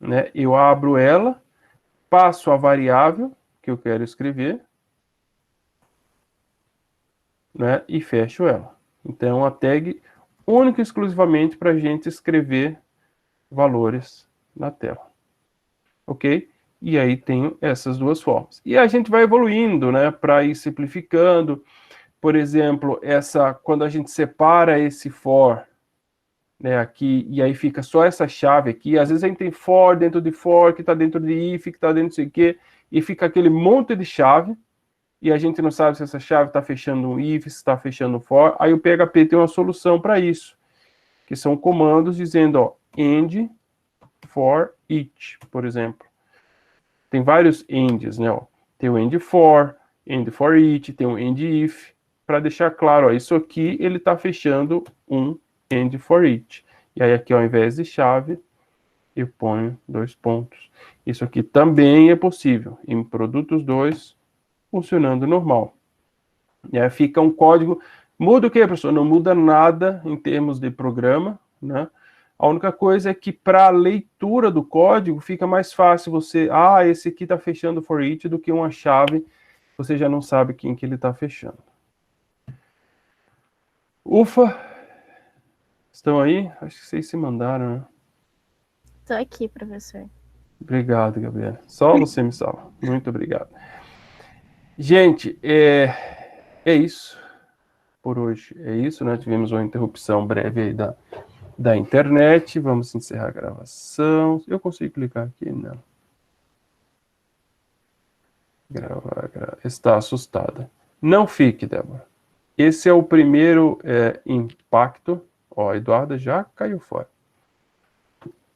Né? Eu abro ela, passo a variável que eu quero escrever, né? E fecho ela. Então, a tag única e exclusivamente para a gente escrever valores na tela. Ok? E aí tenho essas duas formas. E a gente vai evoluindo, né, para ir simplificando. Por exemplo, quando a gente separa esse for, né, aqui, e aí fica só essa chave aqui, às vezes a gente tem for dentro de for, que está dentro de if, que está dentro de sei o quê, e fica aquele monte de chave, e a gente não sabe se essa chave está fechando um if, se está fechando um for. Aí o PHP tem uma solução para isso, que são comandos dizendo, ó, end for each, por exemplo. Tem vários ends, né? Ó. Tem o end for each, tem o end if, para deixar claro, ó, isso aqui ele está fechando um end for each. E aí aqui, ao invés de chave, eu ponho 2 pontos. Isso aqui também é possível, em produtos 2, funcionando normal. E aí fica um código, muda o que, professor? Não muda nada em termos de programa, né? A única coisa é que para a leitura do código fica mais fácil você, esse aqui está fechando for each, do que uma chave, você já não sabe quem que ele está fechando. Ufa! Estão aí? Acho que vocês se mandaram, né? Tô aqui, professor. Obrigado, Gabriela. Só você me salva. Muito obrigado. Gente, é isso por hoje. É isso, né? Tivemos uma interrupção breve aí da internet. Vamos encerrar a gravação. Eu consigo clicar aqui? Não. Gravar. Está assustada. Não fique, Débora. Esse é o primeiro impacto. Ó, a Eduarda já caiu fora.